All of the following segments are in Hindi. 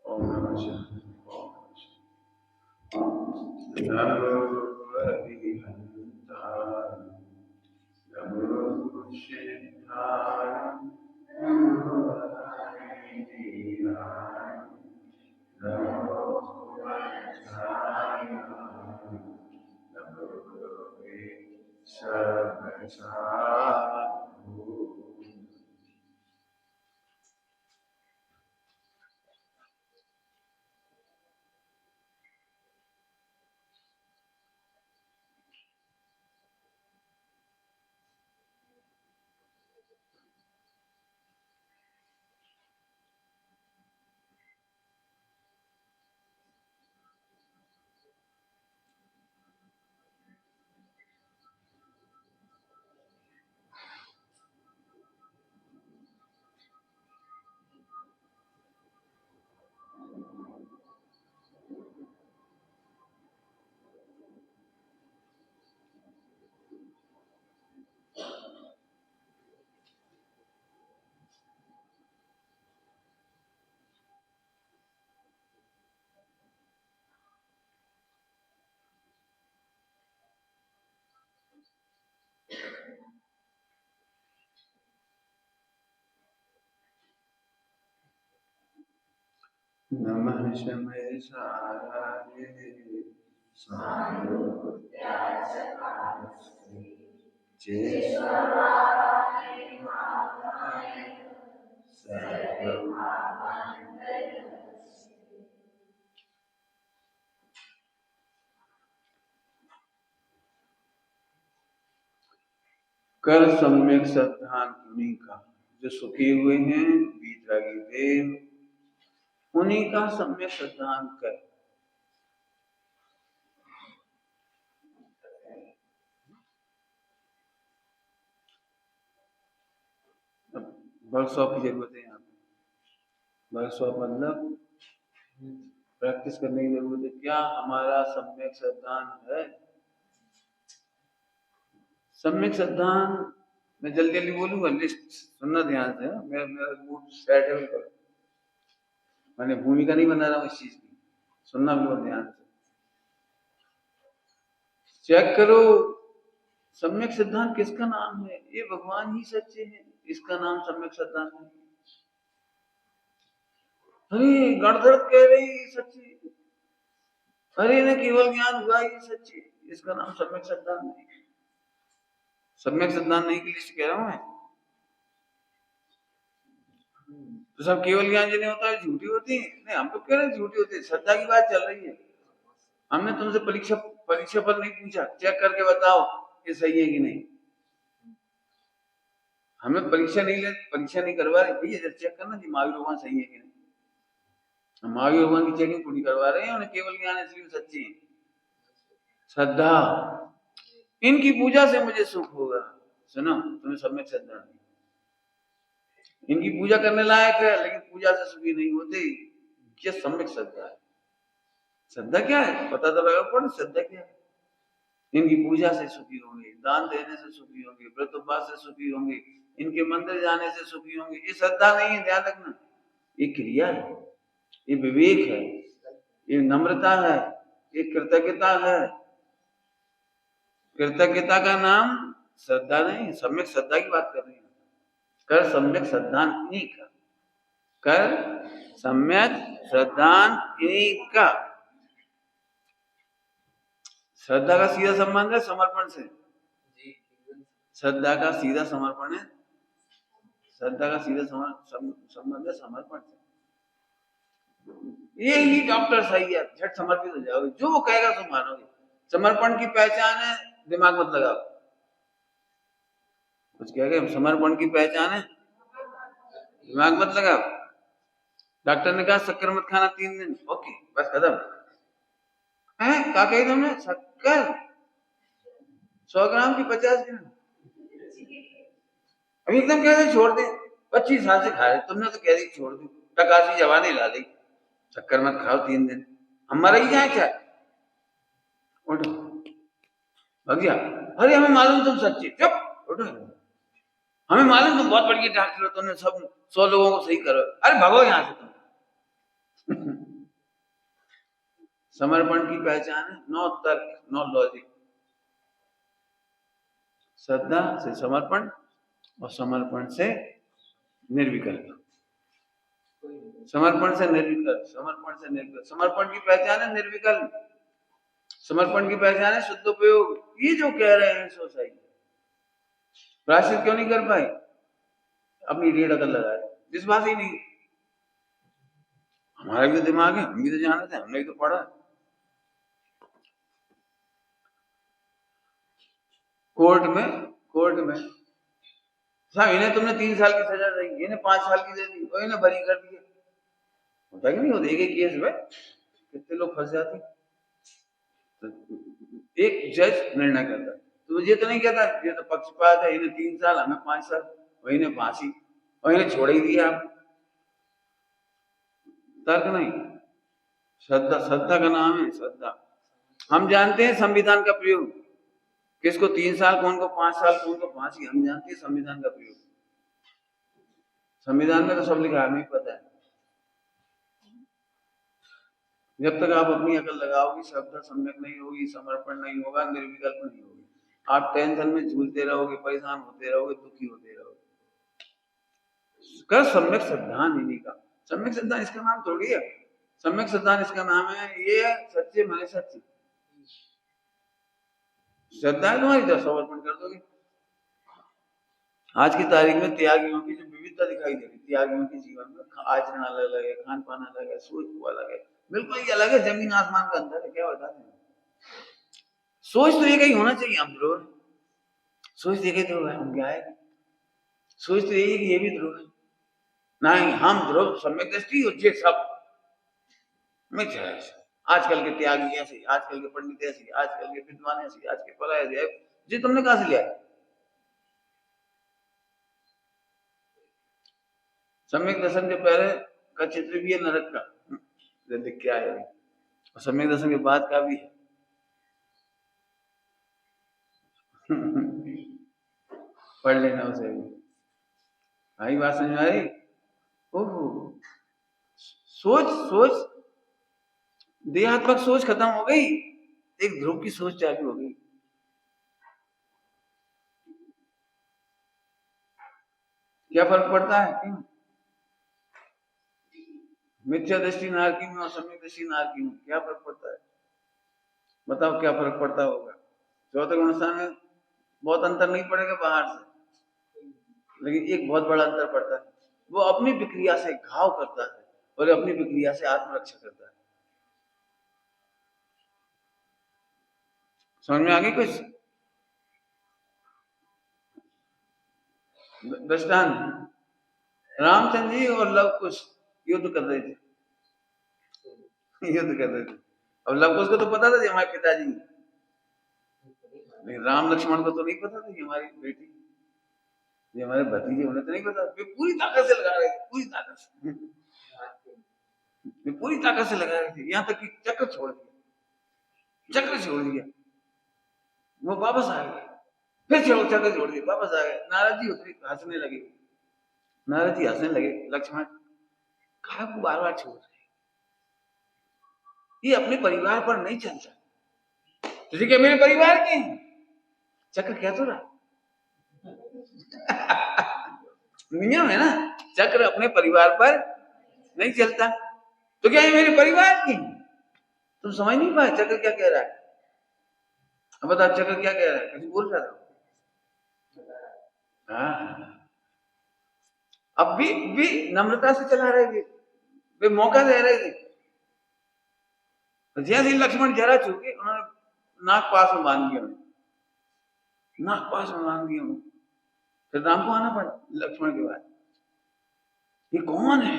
ओम नमः शिवाय। नमो हरिहंताय, नमो सिद्धाय, नमो हरिहराय, नमो वज्राय, नमो सर्वसाय। नमः शमेशाय कर सम्यक श्रद्धान उन्हीं का जो सुखी हुए हैं बीतरागी देव, उन्हीं का सम्यक श्रद्धान कर। वर्कशॉप की जरूरत है यहाँ पे। वर्कशॉप मतलब प्रैक्टिस करने की जरूरत है। क्या हमारा सम्यक श्रद्धान है? सम्यक श्रद्धान मैं जल्दी जल्दी बोलूंगा, लिस्ट सुनना ध्यान से। मेरा मूड सेट है बिल्कुल, मैंने भूमिका नहीं बना रहा हूँ इस चीज की, सुनना बिल्कुल ध्यान से। चेक करो सम्यक सिद्धांत किसका नाम है? ये भगवान ही सच्चे हैं, इसका नाम सम्यक सिद्धांत है। अरे गणधर्त कह रही सच्ची, अरे न केवल ज्ञान हुआ ही सच्ची, इसका नाम सम्यक सिद्धांत नहीं। सम्यक सिद्धांत नहीं की लिस्ट कह रहा हूं मैं। तो सब केवल ज्ञान जिन्हें होता है झूठी होती है? नहीं, हम तो कह रहे हैं झूठी होती है। श्रद्धा की बात चल रही है। हमने तुमसे परीक्षा पर नहीं पूछा, चेक करके बताओ ये सही है कि नहीं। हमें परीक्षा नहीं करवा रहे भैया, जब चेक करना कि महावीर भगवान सही है कि नहीं। महावीर भगवान की चेकिंग थोड़ी करवा रहे हैं, उन्हें केवल ज्ञान इसलिए सच्ची है। श्रद्धा, इनकी पूजा से मुझे सुख होगा। सुनो, तुम्हें सम्यक श्रद्धा नहीं, इनकी पूजा करने लायक है लेकिन पूजा से सुखी नहीं होते, ये सम्यक श्रद्धा है। श्रद्धा क्या है पता तो लगा पड़, श्रद्धा क्या है? इनकी पूजा से सुखी होंगे, दान देने से सुखी होंगे, व्रत उपवास से सुखी होंगे, इनके मंदिर जाने से सुखी होंगे। ये श्रद्धा नहीं है, ध्यान रखना। ये क्रिया है, ये विवेक है, ये नम्रता है, ये कृतज्ञता है। कृतज्ञता का नाम श्रद्धा नहीं, सम्यक श्रद्धा की बात कर रही है। कर सम्यक श्रद्धान इन्हीं का, कर सम्यक श्रद्धान इन्हीं का। श्रद्धा का सीधा संबंध है समर्पण से। श्रद्धा का सीधा समर्पण है, श्रद्धा का सीधा संबंध है समर्पण से। ये ही डॉक्टर सही है, झट समर्पित हो जाओगे, जो वो कहेगा तुम मानोगे। समर्पण की पहचान है, दिमाग मत लगाओ। कुछ कह गए, समर्पण की पहचान है, दिमाग मत लगाओ। डॉक्टर ने कहा शक्कर मत खाना 3 दिन, ओके बस खत्म है। क्या कही तुमने? शक्कर 100 ग्राम की 50 ग्राम, अभी एकदम कह रहे छोड़ दे। 25 साल से खा रहे, तुमने तो कह दी छोड़ दो, टकासी जवानी ला दी, शक्कर मत खाओ 3 दिन। हमारा ही जाए क्या? उठो भाग गया। अरे हमें मालूम तुम सच्ची, चुप उठो। हमें मालूम तुम बहुत बढ़िया डॉक्टर हो, तुमने सब 100 लोगों को सही करो। अरे भागो यहाँ से तुम। समर्पण की पहचान है नो तर्क नो लॉजिक। श्रद्धा से समर्पण और समर्पण से निर्विकल्प। समर्पण से निर्विकल्प, समर्पण से निर्विकल्प। समर्पण की पहचान है निर्विकल्प, समर्पण की पहचान है शुद्ध उपयोग। ये जो कह रहे हैं सोसाइटी, प्रायश्चित क्यों नहीं कर पाए? अपनी रीढ़ अकल लगाए, विश्वास ही नहीं। हमारा भी तो दिमाग है, हम भी तो जानते हैं, हमने तो पढ़ा। कोर्ट में साहब इन्हें तुमने 3 साल की सजा दी, इन्हें 5 साल की दे दी और इन्हें बरी कर दिया। होता कि नहीं होता? एक केस में कितने लोग फंस जाते। तो एक जज निर्णय करता, तो ये तो नहीं कहता ये तो पक्षपात है, इन्हें 3 साल हमें 5 साल, और इन्हें फांसी, और इन्हें छोड़ ही दिया आप। तर्क नहीं, श्रद्धा। श्रद्धा का नाम है श्रद्धा। हम जानते हैं संविधान का प्रयोग, किसको 3 साल, कौन को 5 साल, कौन को फांसी, हम जानते हैं संविधान का प्रयोग। संविधान में तो सब लिखा है, हमें पता है। जब तक आप अपनी अकल लगाओगी, श्रद्धा सम्यक नहीं होगी, समर्पण नहीं होगा, निर्विकल्प नहीं होगी, आप टेंशन में झूलते रहोगे, परेशान होते रहोगे, दुखी होते रहोगे। कर सम्यक सिद्धांत इन्हीं का। सम्यक सिद्धांत इसका नाम थोड़ी है, सम्यक सिद्धांत इसका नाम है, ये सच्चे माने सच्चे। श्रद्धा है तुम्हारी, तो समर्पण कर दोगे। आज की तारीख में त्यागियों की जो विविधता दिखाई दे रही, त्यागियों के जीवन में आचरण अलग अलग है, खान पान अलग है, सोच अलग है, बिल्कुल ही अलग है, जमीन आसमान का अंतर है। क्या बताते हैं? सोच तो एक ही होना चाहिए। हम ध्रुव, सोच देखे ध्रुव है, हम क्या है? सोच तो यही है कि ये भी ध्रुव है। नहीं, हम ध्रुव सम्यक दृष्टि ये सब मिथ्या है। आजकल के त्यागी ऐसे, आजकल के पंडित ऐसे, आजकल के विद्वान ऐसे, आज के पढ़ाए ऐसे, जी तुमने कहां से लिया? सम्यक दर्शन के पहले का चित्र भी है नरक का, दिख के आया है, और सम्यक दर्शन के बाद का भी है। पढ़ लेना उसे भी। आई बात समझ में आ रही? ओहो, सोच देहात्मक सोच खत्म हो गई, एक ध्रुव की सोच चालू हो गई। क्या फर्क पड़ता है? क्यों? मिथ्या दृष्टि नारकी में और सम्यक दृष्टि नारकी में क्या फर्क पड़ता है? बताओ क्या फर्क पड़ता होगा? चौथे गुणस्थान में बहुत अंतर नहीं पड़ेगा बाहर से, लेकिन एक बहुत बड़ा अंतर पड़ता है। वो अपनी प्रक्रिया से घाव करता है और अपनी प्रक्रिया से आत्मरक्षा करता है। समझ में आ गई कुछ? दृष्टांत, रामचंद्र जी और लव कुश युद्ध कर रहे थे, युद्ध कर रहे थे। अब लव कुश को तो पता था हमारे पिताजी, लेकिन राम लक्ष्मण को तो नहीं पता था कि हमारी बेटी, ये हमारे भतीजे, उन्हें तो नहीं पता। वे पूरी ताकत से लगा रहे थे, पूरी ताकत से, वे पूरी ताकत से लगा रहे थे, यहाँ तक कि चक्र छोड़ दिया। वो वापस आ गए, फिर चक्र छोड़ दिया, वापस आ गए। नारद जी उतरे, हंसने लगे। नारद जी हंसने लगे, लक्ष्मण कहा को बार बार छोड़ रहे, ये अपने परिवार पर नहीं चलता। तुझे क्या मेरे परिवार के चक्र क्या तो रहा? नियम है ना, चक्र अपने परिवार पर नहीं चलता, तो क्या ये मेरे परिवार की? तुम समझ नहीं पाए चक्र क्या कह रहा है? अब बताओ चक्र क्या कह रहा है? कुछ बोल रहा था? हाँ, अब भी नम्रता से चला रहे थे, वे मौका दे रहे थे। तो जैसे ही लक्ष्मण जरा चूके, उन्होंने नाक पास में बांध दिया, नाक पास में बांध दिया। फिर राम को आना पड़ा लक्ष्मण के बाद, ये कौन है?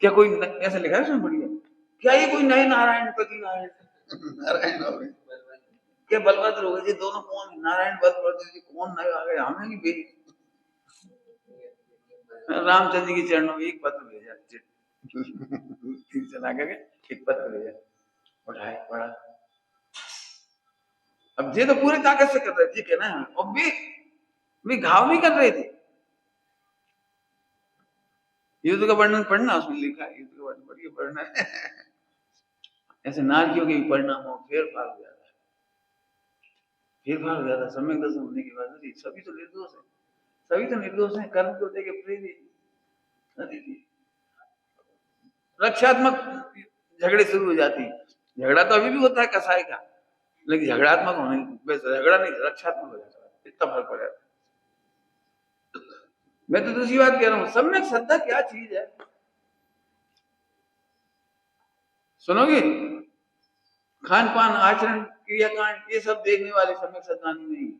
क्या कोई ऐसा लिखा है उसमें बढ़िया? क्या ये कोई नए नारायण पति नारायण? नारायण हो गए क्या बलभद्र हो गए? ये दोनों कौन है? नारायण बलभद्र जी कौन नए आ गए? हमने नहीं भेजी। रामचंद्र जी के चरणों में एक पत्र भेजा, चला करके एक पत्र भेजा, उठाए पढ़ा। अब ये तो पूरी ताकत से कर रहे थे, कहना है, और भी घाव नहीं कर रहे थे। युद्ध का वर्णन पढ़ना, उसमें लिखा है, युद्ध का वर्णन पढ़िए, पढ़ना है। ऐसे नारकियों के भी परिणामों फेर फार हो जाता है, फेर फार हो जाता है। सम्यक दर्शन होने के बाद सभी तो निर्दोष है, सभी तो निर्दोष है, कर्म को देके प्रेरित रक्षात्मक झगड़े शुरू हो जाती है। झगड़ा तो अभी भी होता है कसाई का, लेकिन झगड़ात्मक होने झगड़ा नहीं, रक्षात्मक हो जाता है, इतना फर्क पड़ जाता है। मैं तो दूसरी बात कह रहा हूं, सम्यक श्रद्धा क्या चीज है सुनोगे? खान पान आचरण क्रियाकांड ये सब देखने वाले सम्यक श्रद्धा नहीं।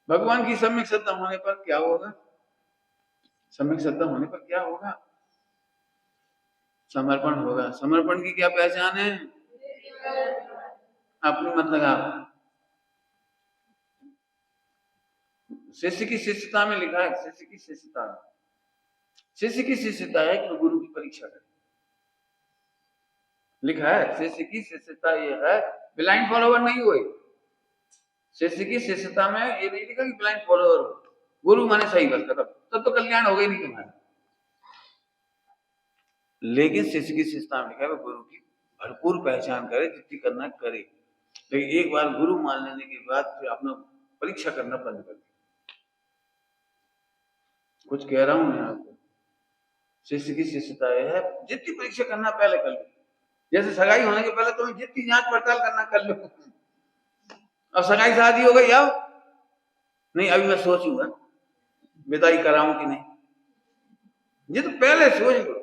भगवान की सम्यक श्रद्धा होने पर क्या होगा? सम्यक श्रद्धा होने पर क्या होगा? समर्पण होगा। समर्पण की क्या पहचान है? अपनी मत लगा। शिष्य की शिष्यता में लिखा है, शिष्य की शिष्यता, शिष्य की शिष्यता है कि गुरु की परीक्षा करे। लिखा है शिष्य की शिष्यता ये है, ब्लाइंड फॉलोवर नहीं हुए। शिष्य की शिष्यता में ये नहीं लिखा कि ब्लाइंड फॉलोवर हो, गुरु माने सही बस खत्म, तब तो कल्याण हो गई नहीं तुम्हारा। लेकिन शिष्य की शिष्यता में लिखा है गुरु की भरपूर पहचान करे, जितनी करना करे। लेकिन एक बार गुरु मान लेने के बाद फिर अपना परीक्षा करना बंद कर दे। कुछ कह रहा हूं मैं आपको, शिष्य की शिष्यता है जितनी परीक्षा करना पहले कर लो। जैसे सगाई होने के पहले तुम्हें जितनी जांच पड़ताल करना कर लो। अब सगाई शादी हो गई, अब नहीं अभी मैं सोचूंगा विदाई कराऊं कि नहीं, ये तो पहले सोच लो,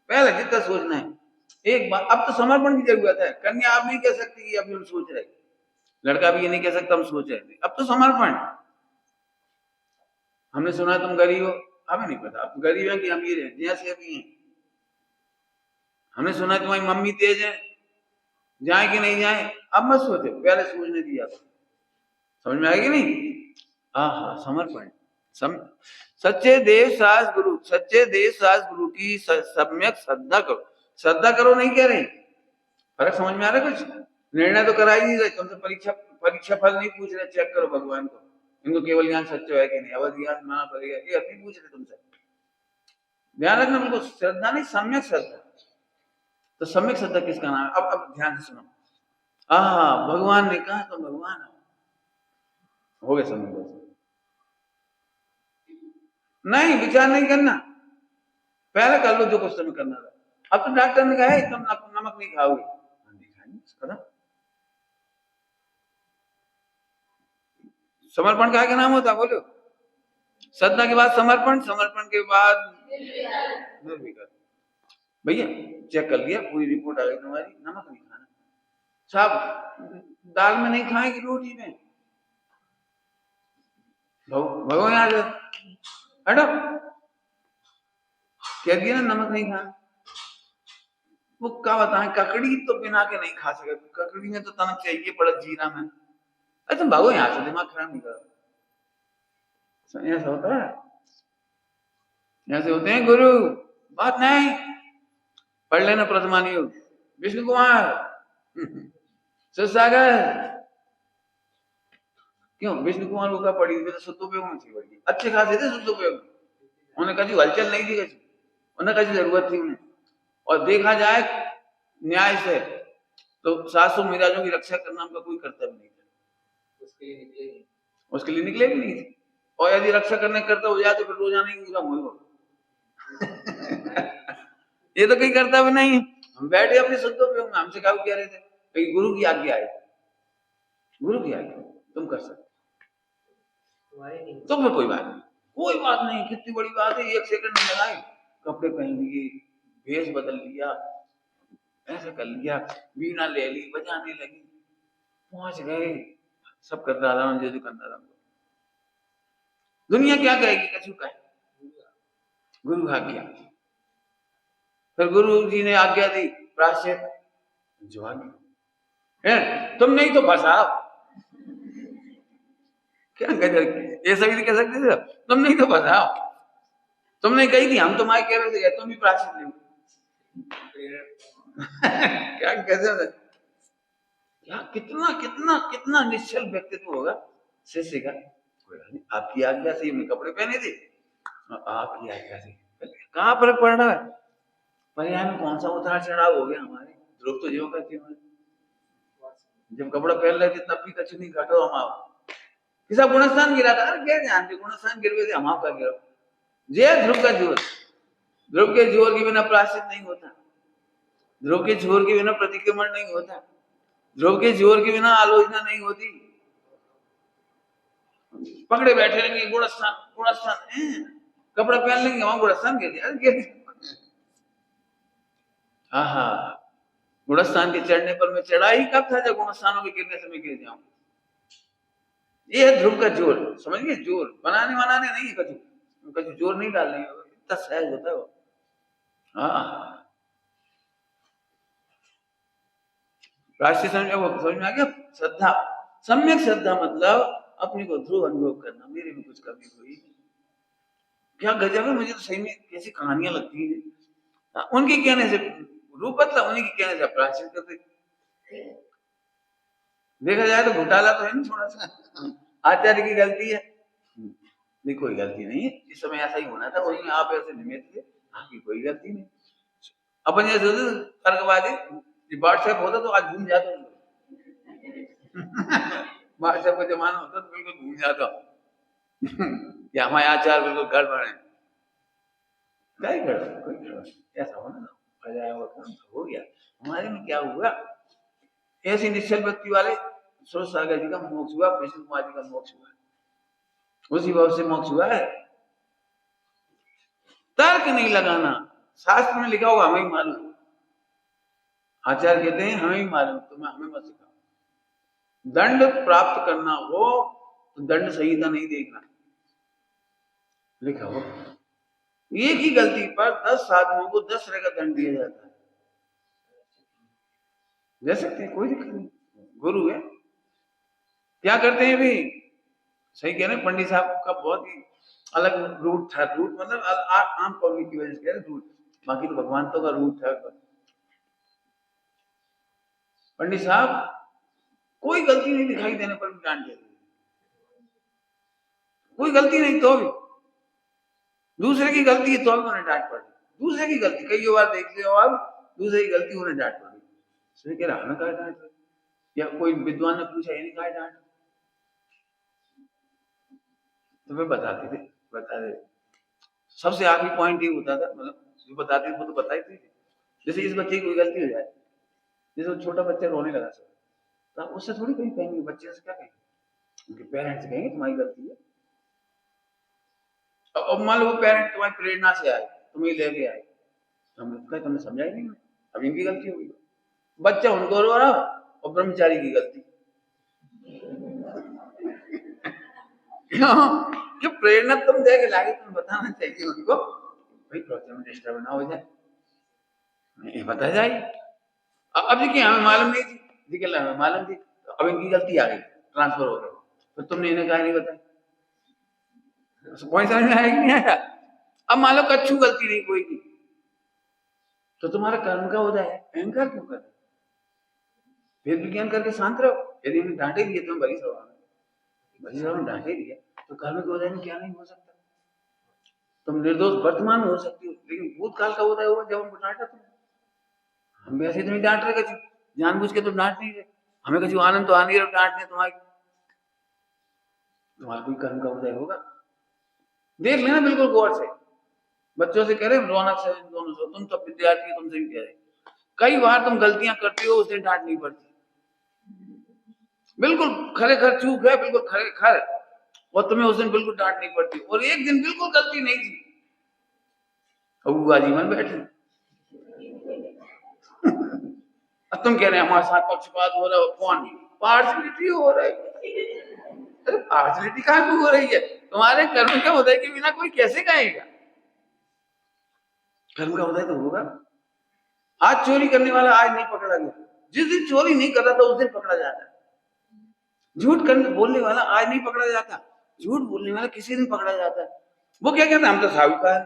पहले जितना सोचना है एक बार। अब तो समर्पण की जरूरत है। कन्या आप नहीं कह सकती कि अभी हम सोच रहे, लड़का भी ये नहीं कह सकता हम सोच रहे थे, अब तो समर्पण। हमने सुना तुम गरीब हो, हमें नहीं पता अब गरीब है कि अमीर है, जैसे अभी हैं। हमने सुना तुम्हारी मम्मी तेज है, जाए कि नहीं जाए, अब मत सोचो, पहले सोचने दिया। समझ में आएगी नहीं? हाँ समर्पण। सच्चे देव सास गुरु, सच्चे देव सास गुरु की सम्यक श्रद्धा करो। श्रद्धा करो नहीं कह रहे, फर्क समझ में आ रहा है? कुछ निर्णय तो करा ही नहीं रहे, तुमसे परीक्षा फल नहीं पूछ रहे, चेक करो भगवान को इनको केवल ज्ञान सच्चा है कि नहीं, अवध ज्ञान माना पड़ेगा, ये अपनी पूछ रहे तुमसे। ध्यान रखना बिल्कुल, श्रद्धा नहीं सम्यक श्रद्धा। तो सम्यक श्रद्धा किसका नाम है? अब ध्यान से सुनो। भगवान ने कहा तो भगवान हो गए सम्यक। नहीं विचार नहीं करना, पहले कर लो जो कुछ तुम्हें करना था। अब तो डॉक्टर ने कहा है तुम नमक नहीं खाओगे, समर्पण का क्या नाम होता बोलो? श्रद्धा के बाद समर्पण, समर्पण के बाद निर्विकार। भैया चेक कर लिया, पूरी रिपोर्ट आ गई तुम्हारी, नमक नहीं खाना। साहब दाल में नहीं खाएगी, रोटी में। भगवान यहाँ हटो, कह दिया ना नमक नहीं खाना। वो क्या बताएं, ककड़ी तो बिना के नहीं खा सके, ककड़ी में तो तनक चाहिए पड़ा जीरा में। अरे तुम भागो यहाँ से, दिमाग खराब नहीं करो। ऐसा होता है, ऐसे होते हैं गुरु। बात नहीं, पढ़ लेना प्रथमान युग, विष्णु कुमार सागर। क्यों विष्णु कुमार को क्या पड़ी थी? तो सदुपयोग में थी, बड़ी अच्छे खासे थे सदुपयोग। उन्हें कभी हलचल नहीं थी, कभी उन्हें कभी जरूरत थी उन्हें। और देखा जाए न्याय से तो 700 मिराजों की रक्षा करना उनका कोई कर्तव्य नहीं था, उसके लिए निकले भी नहीं थे। और यदि रक्षा करने कर्तव्य हो जाए तो फिर रोजाना ही उनका मुंह ये तो कहीं कर्तव्य नहीं। हम बैठे अपने सदुपयोग में, हमसे क्या कह रहे थे? गुरु की आज्ञा है, गुरु की आज्ञा तुम कर सकते, तो फिर कोई बात नहीं, कोई बात नहीं। कितनी बड़ी बात है, 1 सेकंड में लगाई, कपड़े पहन लिए, भेष बदल लिया, ऐसा कर लिया, वीणा ले ली, बजाने लगी, पहुंच गए, सब कर रहा था जो करना था। दुनिया क्या कहेगी? कछु कहे, गुरु आज्ञा। फिर गुरु जी ने आज्ञा दी, प्रायश्चित जो आज्ञा है, तुम नहीं तो फंसाओ। क्या गजब, ये सभी कह सकते थे, तुम नहीं तो फंसाओ। तुमने कही थी, हम तुम्हारे कह रहे थे, तुम भी प्रायश्चित नहीं। क्या कैसे, क्या कितना कितना कितना निश्चल व्यक्तित्व होगा शिष्य का। आपकी आज्ञा से हमने कपड़े पहने थे, आपकी आज्ञा से कहाँ फर्क पड़ रहा है? पर्याय में कौन सा उतार चढ़ाव हो गया हमारे? ध्रुव तो जीव का जीव है। जब कपड़ा पहन रहे थे तब भी कछु नहीं घटो हम आओ किसा गुणस्थान गिरा था। अरे क्या जानते गुणस्थान गिर गए थे हम का गिरो जय ध्रुव का जोर। ध्रुव के जोर के बिना प्रायश्चित नहीं होता। ध्रुव के जोर के बिना प्रतिक्रमण नहीं होता। ध्रुव के जोर के बिना आलोचना नहीं होती। पकड़े बैठे रहेंगे गुणस्थान गुणस्थान कपड़ा पहन लेंगे वहां गुणस्थान गिर जाए। हाँ हाँ गुणस्थान के चढ़ने पर मैं चढ़ा ही कब था जब गुणस्थानों के गिरने से मैं गिर जाऊं। ये है ध्रुव का जोर। समझ गए जोर बनाने बनाने नहीं है कछु कछु जोर नहीं डालने इतना सहज होता है वो। हाँ राष्ट्रीय समझ में आ गया। श्रद्धा सम्यक श्रद्धा मतलब अपने को ध्रुव अनुभव करना मेरे में कुछ कमी हुई क्या गजब है। मुझे तो सही में कैसी कहानियां लगती है। उनके कहने से रूप बदला उन्हीं के कहने से प्रायश्चित करते। देखा जाए तो घोटाला तो है ना थोड़ा सा आचार्य की गलती है। नहीं कोई गलती नहीं है इस समय ऐसा ही होना था वही आप ऐसे निमित्त थे आपकी कोई गलती नहीं। अपन जैसे तर्कवादी व्हाट्सएप होता तो आज घूम जाता व्हाट्सएप का जमाना होता तो बिल्कुल घूम जाता कि हमारे आचार बिल्कुल गड़बड़ है। क्या ही कर कोई ऐसा होना हो गया। हमारे में क्या हुआ ऐसे निश्चल व्यक्ति वाले सुरेश सागर जी का मोक्ष हुआ कृष्ण कुमार जी का मोक्ष हुआ उसी भाव से मोक्ष हुआ है। तर्क नहीं लगाना शास्त्र में लिखा होगा हमें ही मालूम। आचार्य कहते हैं हमें ही मालूम तुम्हें हमें मत सिखाओ। दंड प्राप्त करना हो तो दंड संहिता नहीं देखना लिखा हो। एक ही गलती पर 10 आदमियों को 10 तरह का दंड दिया जाता है। दे सकते हैं कोई दिक्कत नहीं गुरु है। क्या करते हैं भी सही कह रहे हैं पंडित साहब का बहुत ही अलग रूट था। रूट मतलब आम पब्लिक की वजह से कह रहे रूट बाकी तो भगवान तो का रूट था। पंडित साहब कोई गलती नहीं दिखाई देने पर भी डांट देते कोई गलती नहीं तो भी दूसरे की गलती है तो भी उन्हें डांट पड़ी। दूसरे की गलती कई बार देख लिया आप दूसरे की गलती उन्हें डांट पड़ी। सही कह रहा हमें कहा डांट या कोई विद्वान ने पूछा ये नहीं कहा डांट तो मैं बताते थे सबसे आखिरी पॉइंट ये होता था मतलब जो बताते वो तो बताई थी। जैसे इस बच्चे की कोई गलती हो जाए जैसे छोटा बच्चा रोने लगा सर तो आप उससे थोड़ी कहीं कहेंगे बच्चे से क्या कहेंगे उनके पेरेंट्स कहेंगे तुम्हारी गलती है। अब मान लो वो पेरेंट तुम्हारी प्रेरणा से आए तुम्हें लेके आए तुमने समझाई नहीं अब इनकी गलती होगी। बच्चा उनको रो रहा और ब्रह्मचारी की गलती जो प्रेरणा तुम दे के लागे तुम बताना चाहिए उनको भाई प्रोसेस में डिस्टर्ब ना हो जाए बता जाए। अब देखिए हमें मालूम नहीं थी देखिए हमें मालूम थी तो अब इनकी गलती आ गई ट्रांसफर हो गया तो तुमने इन्हें कहा नहीं बताया पॉइंट समझ में आया कि नहीं आया। अब मान लो कच्छू गलती नहीं कोई की तो तुम्हारा कर्म का उदय है अहंकार क्यों कर वेद विज्ञान करके शांत रहो। यदि हमने डांटे दिए तुम्हें भली सभा में डांटे दिया तो कर्म के उदय में क्या नहीं हो सकता। तुम निर्दोष वर्तमान में हो सकती हो लेकिन भूतकाल का उदय होगा जब हमको डांटा तुम हम वैसे तो नहीं डांट रहे कछु जानबूझ के तो डांट नहीं रहे हमें कछु आनंद तो आ नहीं रहा डांटने तुम्हारा कोई कर्म का उदय होगा। देख लेना बिल्कुल गौर से बच्चों से कह रहे रौनक से दोनों से तुम सब विद्यार्थी तुमसे भी कह रहे कई बार तुम गलतियां करती हो उस दिन डांट नहीं पड़ती बिल्कुल खरे खर चूक है बिल्कुल खरे खर और तुम्हें उस दिन बिल्कुल डांट नहीं पड़ती और एक दिन बिल्कुल गलती नहीं थी अब आजीवन बैठे अब तुम कह रहे हैं हमारे साथ पक्षपात हो रहा है कौन पार्शलिटी हो रही है। अरे पार्शलिटी कहाँ हो रही है तुम्हारे कर्म के उदय के बिना कोई कैसे कहेगा। कर्म का उदय तो होगा। आज चोरी करने वाला आज नहीं पकड़ा गया जिस दिन चोरी नहीं कर रहा था उस दिन पकड़ा जाता है। झूठ करने बोलने वाला आज नहीं पकड़ा जाता झूठ बोलने वाला किसी दिन पकड़ा जाता है। वो क्या कहता है हम तो साहूकार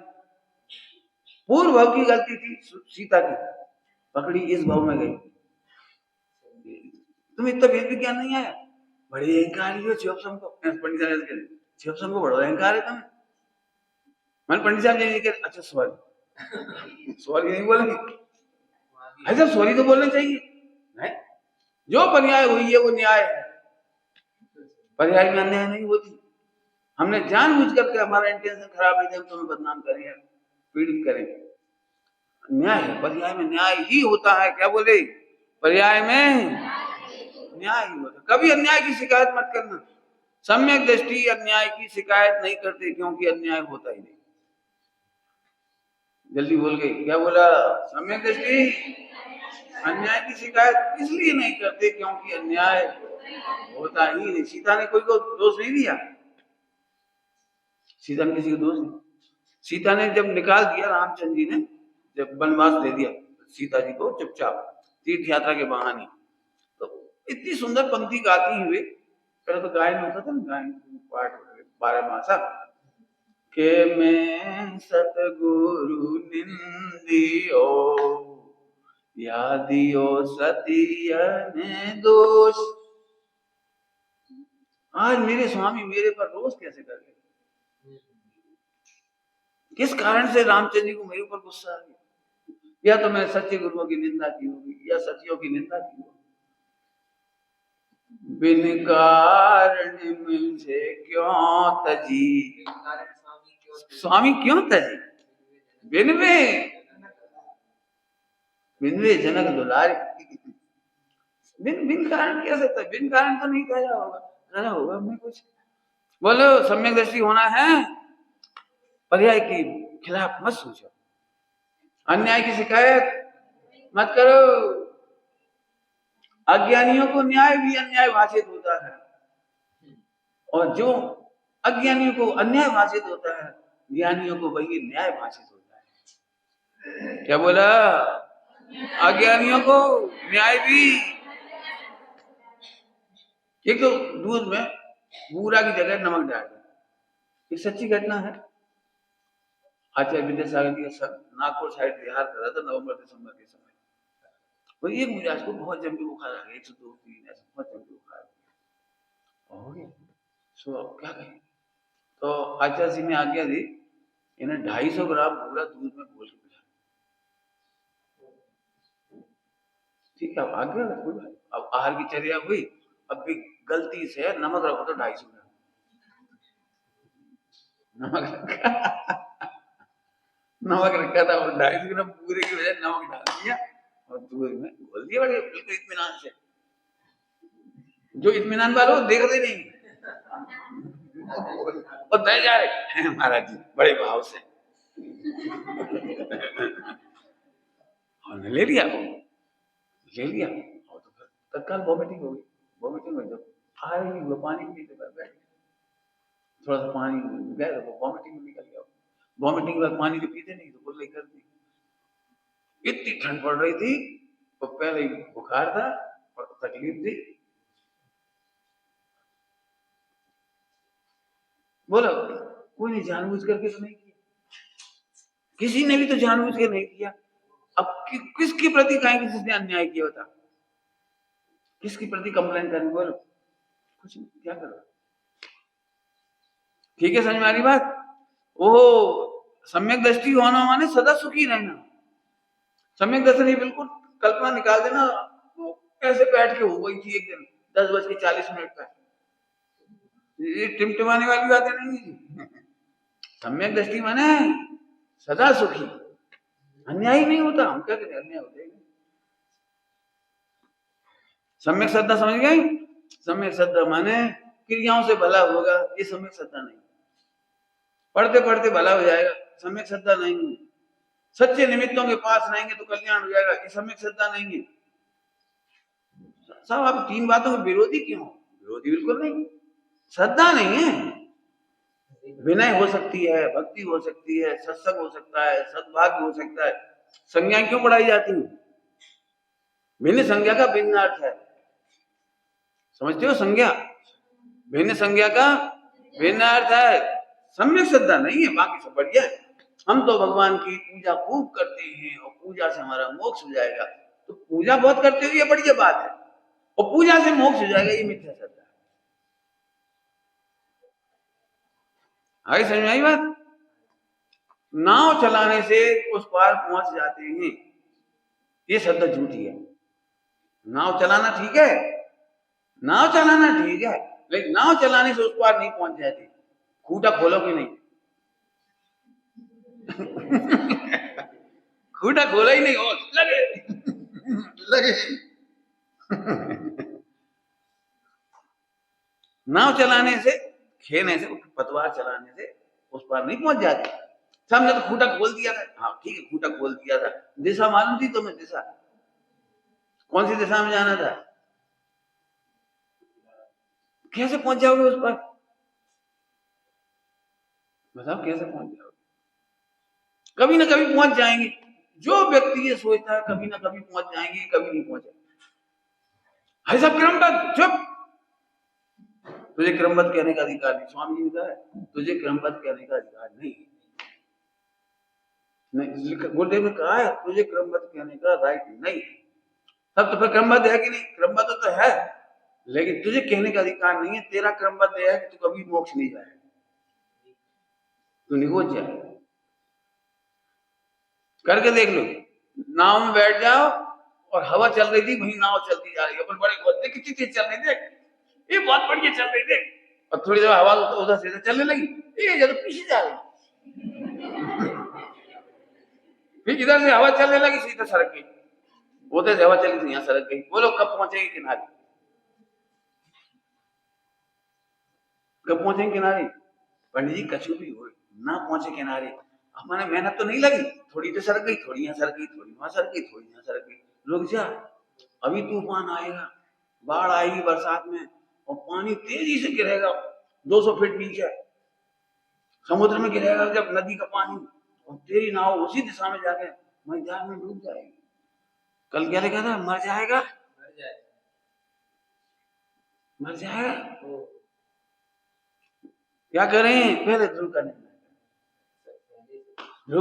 पूर्व भाव की गलती थी सीता की पकड़ी इस भाव में गई तुम्हें इतना वेद विज्ञान नहीं आया बड़े अहंकारी हो शिवसम को पंडित साहब शिवसम को बड़ा अहंकार है तुम्हें मैंने पंडित साहब जी अच्छा सॉरी नहीं बोलेंगे ऐसा सॉरी तो बोलना चाहिए नहीं? जो पर्याय हुई है वो न्याय है, पर्याय में अन्याय नहीं होती। हमने जानबूझ करके, हमारा इंटेंशन खराब नहीं था, हम तुम्हें बदनाम करें या पीड़ित करें। न्याय है, पर्याय में न्याय ही होता है। क्या बोले? पर्याय में न्याय ही होता। कभी अन्याय की शिकायत मत करना। सम्यक दृष्टि अन्याय की शिकायत नहीं करते, क्योंकि अन्याय होता ही नहीं। जल्दी बोल गई, क्या बोला? सम्यक दृष्टि अन्याय की शिकायत इसलिए नहीं करते क्योंकि अन्याय होता ही नहीं। सीता ने कोई को दोष नहीं दिया, सीता ने किसी को दोष नहीं। सीता ने जब निकाल दिया, रामचंद्र जी ने जब वनवास दे दिया सीता जी को चुपचाप तीर्थ यात्रा के बहाने, तो इतनी सुंदर पंक्ति गाती हुए, पहले तो गायन होता था ना, गायन पाठ 12 मासा के मैं सतगुरु निंदियो या दियो सतियन दोष। आज मेरे स्वामी मेरे पर रोष कैसे कर गए? किस कारण से रामचंद्र जी को मेरे ऊपर गुस्सा आ गया? या तो मैं सच्चे गुरुओं की निंदा की होगी या सचियों की निंदा की होगी। बिन कारण मुझे क्यों तजी, स्वामी क्यों तजी? बिनवे बिनवे जनक दुलारी। बिन कारण कैसे था? बिन कारण तो नहीं कहा होगा, कहा होगा मैं कुछ। बोलो सम्यक दृष्टि होना है, पर्याय के खिलाफ मत सोचो, अन्याय की शिकायत मत करो। अज्ञानियों को न्याय भी अन्याय भाषित होता है, और जो अज्ञानियों को अन्याय भाषित होता है, ज्ञानियों को वही न्याय भाषित होता है। क्या बोला? अज्ञानियों को न्याय भी। एक तो दूध में बूरा की जगह नमक डाल दिया, ये सच्ची घटना है। आचार्य विद्यासागर जी का नागपुर साइड बिहार कर रहा था नवंबर दिसंबर के समय, तो एक मिजाज को बहुत जम के बुखार आ गया, 102 3 ऐसा बहुत जम के बुखार हो गया। सो क्या कहें, तो आचार्य जी ने आज्ञा दी, इन्हें 250 ग्राम पूरा दूध में घोल के पिला। ठीक है, आज्ञा कोई। अब आहार की चर्या हुई, अब भी गलती से नमक रखो तो 250 ग्राम नमक रखा नमक रखा था, और 250 ग्राम पूरे की वजह नमक डाल दिया और दूध में घोल दिया, बड़े बिल्कुल इत्मीनान से। जो इत्मीनान वाले वो देखते नहीं और दे जा रहे महाराज जी बड़े भाव से। ले लिया और तो फिर तत्काल वॉमिटिंग हो गई। वॉमिटिंग में जब आए नहीं हुआ, पानी भी नहीं बैठ गया, थोड़ा सा पानी गया तो वॉमिटिंग में निकल गया। वॉमिटिंग के बाद पानी तो पीते नहीं, तो बोल कर दी। इतनी ठंड पड़ रही थी, तो पहले बुखार था और तकलीफ थी। बोलो कोई ने जानबूझ करके तो नहीं किया, किसी ने भी तो जानबूझ के नहीं किया। अब किसके प्रति कहेंगे जिसने अन्याय किया होता? किसके प्रति कंप्लेन करेंगे? बोलो कुछ नहीं, क्या करो? ठीक है, समझ में आ रही बात? ओ सम्यक दृष्टि होना माने सदा सुखी रहना। सम्यक दर्शन बिल्कुल कल्पना निकाल देना, वो कैसे बैठ के हो गई थी एक दिन 10:40 पर। ये टिमटिमाने वाली बातें नहीं। सम्यक दृष्टि माने सदा सुखी, अन्याय नहीं होता। हम क्या करें, अन्याय होते हैं। सम्यक श्रद्धा समझ गए? सम्यक श्रद्धा माने क्रियाओं से भला होगा, ये सम्यक श्रद्धा नहीं। पढ़ते पढ़ते भला हो जाएगा, सम्यक श्रद्धा नहीं है। सच्चे निमित्तों के पास रहेंगे तो कल्याण हो जाएगा, ये सम्यक श्रद्धा नहीं है। साहब आप 3 बातों के विरोधी क्यों? विरोधी बिल्कुल नहीं, श्रद्धा नहीं है। विनय हो सकती है, भक्ति हो सकती है, सत्संग हो सकता है, सद्भाग्य हो सकता है। संज्ञा क्यों बढ़ाई जाती है? भिन्न संज्ञा का भिन्न अर्थ है, समझते हो? संज्ञा भिन्न संज्ञा का भिन्न अर्थ है। सम्यक श्रद्धा नहीं है, बाकी सब बढ़िया है। हम तो भगवान की पूजा खूब करते हैं और पूजा से हमारा मोक्ष हो जाएगा, तो पूजा बहुत करते हुए ये बढ़िया बात है, और पूजा से मोक्ष हो जाएगा ये मिथ्या श्रद्धा है। आगे समझ में आई बात? नाव चलाने से उस पार पहुंच जाते हैं, ये श्रद्धा झूठी है। नाव चलाना ठीक है, नाव चलाना ठीक है, लेकिन नाव चलाने से उस पार नहीं पहुंच जाती। खूटा खोलो कि नहीं? खूटा खोला ही नहीं हो, लगे लगे। नाव चलाने से, खेने से, पतवार चलाने से उस पार नहीं पहुंच जाते। हमने तो खूटा खोल दिया था, हाँ ठीक है, खूटा खोल दिया था। दिशा मालूम थी तुम्हें? दिशा कौन सी दिशा में जाना था? कैसे पहुंच जाओगे उस पर? बताओ कैसे पहुंच जाओगे? कभी ना कभी पहुंच जाएंगे। जो व्यक्ति ये सोचता है कभी ना कभी पहुंच जाएंगे, कभी नहीं पहुंचे। है सब क्रमबद्ध। चुप, तुझे क्रमबद्ध कहने का अधिकार नहीं। स्वामी जी ने कहा है तुझे क्रमबद्ध कहने का अधिकार नहीं। गुरुदेव ने कहा है तुझे क्रमबद्ध कहने का राइट नहीं। तब तो फिर क्रमबद्ध है कि नहीं? क्रमबद्ध तो है, लेकिन तुझे कहने का अधिकार नहीं है। तेरा क्रमबद्ध है कि तू कभी मोक्ष नहीं जाए, तू निगोच जाए। करके देख लो। नाव में बैठ जाओ और हवा चल रही थी, वही नाव चलती जा रही है, बड़े कितनी तेज चल रही थी, ये बहुत बढ़िया चल रही थी, और थोड़ी देर हवा उधर से चलने लगी, ये जब पीछे जा रही। फिर इधर से हवा चलने लगी, सीधा सड़क गई, उधर से हवा चली थी, यहाँ सड़क गई। बोलो कब पहुंचेगी किनारे? कब पहुंचेंगे किनारे? पंडित जी कछु भी हो ना पहुंचे किनारे, हमारे मेहनत तो नहीं लगी। थोड़ी देर सड़क गई, थोड़ी यहाँ सड़क गई, थोड़ी वहां सड़क गई, थोड़ी यहाँ सड़क गई। रुक जा, अभी तूफान आएगा, बाढ़ आएगी बरसात में, और पानी तेजी से गिरेगा 200 फीट नीचे समुद्र में गिरेगा जब नदी का पानी, और तेरी नाव उसी दिशा में जाके मैदान में डूब जाएगी। कल क्या लिखा था? मर जाएगा, मर जाएगा। क्या करें? पहले ध्रुव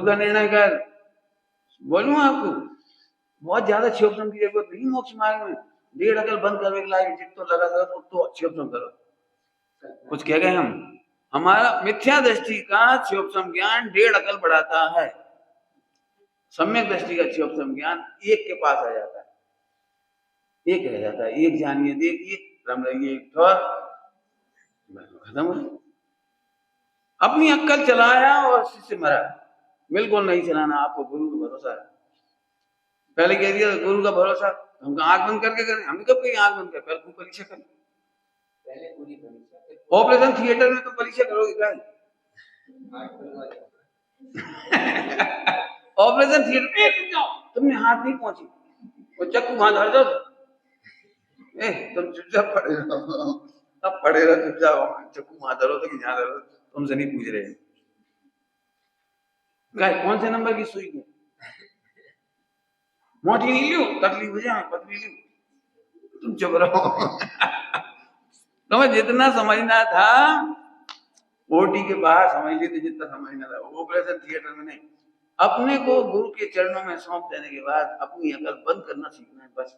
का निर्णय कर। बोलूं आपको, बहुत ज्यादा क्षोभन की जरूरत नहीं मोक्ष मार्ग में। 1.5 अकल बंद करने के लायक जितना लगा था तो क्षोभन करो। कुछ कह गए हम? हमारा मिथ्या दृष्टि का क्षोभन ज्ञान 1.5 अकल बढ़ाता है। सम्यक दृष्टि का क्षोभन ज्ञान एक के पास आ जाता है, एक रह जाता है। एक जानिए, देखिए, रम रहिए, खत्म हो। अपनी अक्कल चलाया और शिष्य मरा। बिल्कुल नहीं चलाना, आपको गुरु का भरोसा है। पहले कह दिया गुरु का भरोसा, हम आंख बंद करके करें? हमने कब कही आंख बंद कर? पहले तू परीक्षा कर, पहले पूरी परीक्षा। ऑपरेशन थिएटर में तो परीक्षा करोगे क्या? ऑपरेशन थिएटर में तुमने हाथ नहीं पहुंची, वो चक्कू वहां धर दो, तुम चुपचाप पड़े रहो, अब पड़े रहो चुपचाप, चक्कू वहां धरो तो कि यहाँ धरो, तुमसे नहीं पूछ रहे। कौन से नंबर की सुई है? मोटी नहीं लियो, तकलीफ हो जाए, पतली लियो, तुम चुप रहो। तुम्हें जितना समझना था ओटी के बाहर समझ लेते, जितना समझना था ऑपरेशन थिएटर में नहीं। अपने को गुरु के चरणों में सौंप देने के बाद अपनी अकल बंद करना सीखना है बस।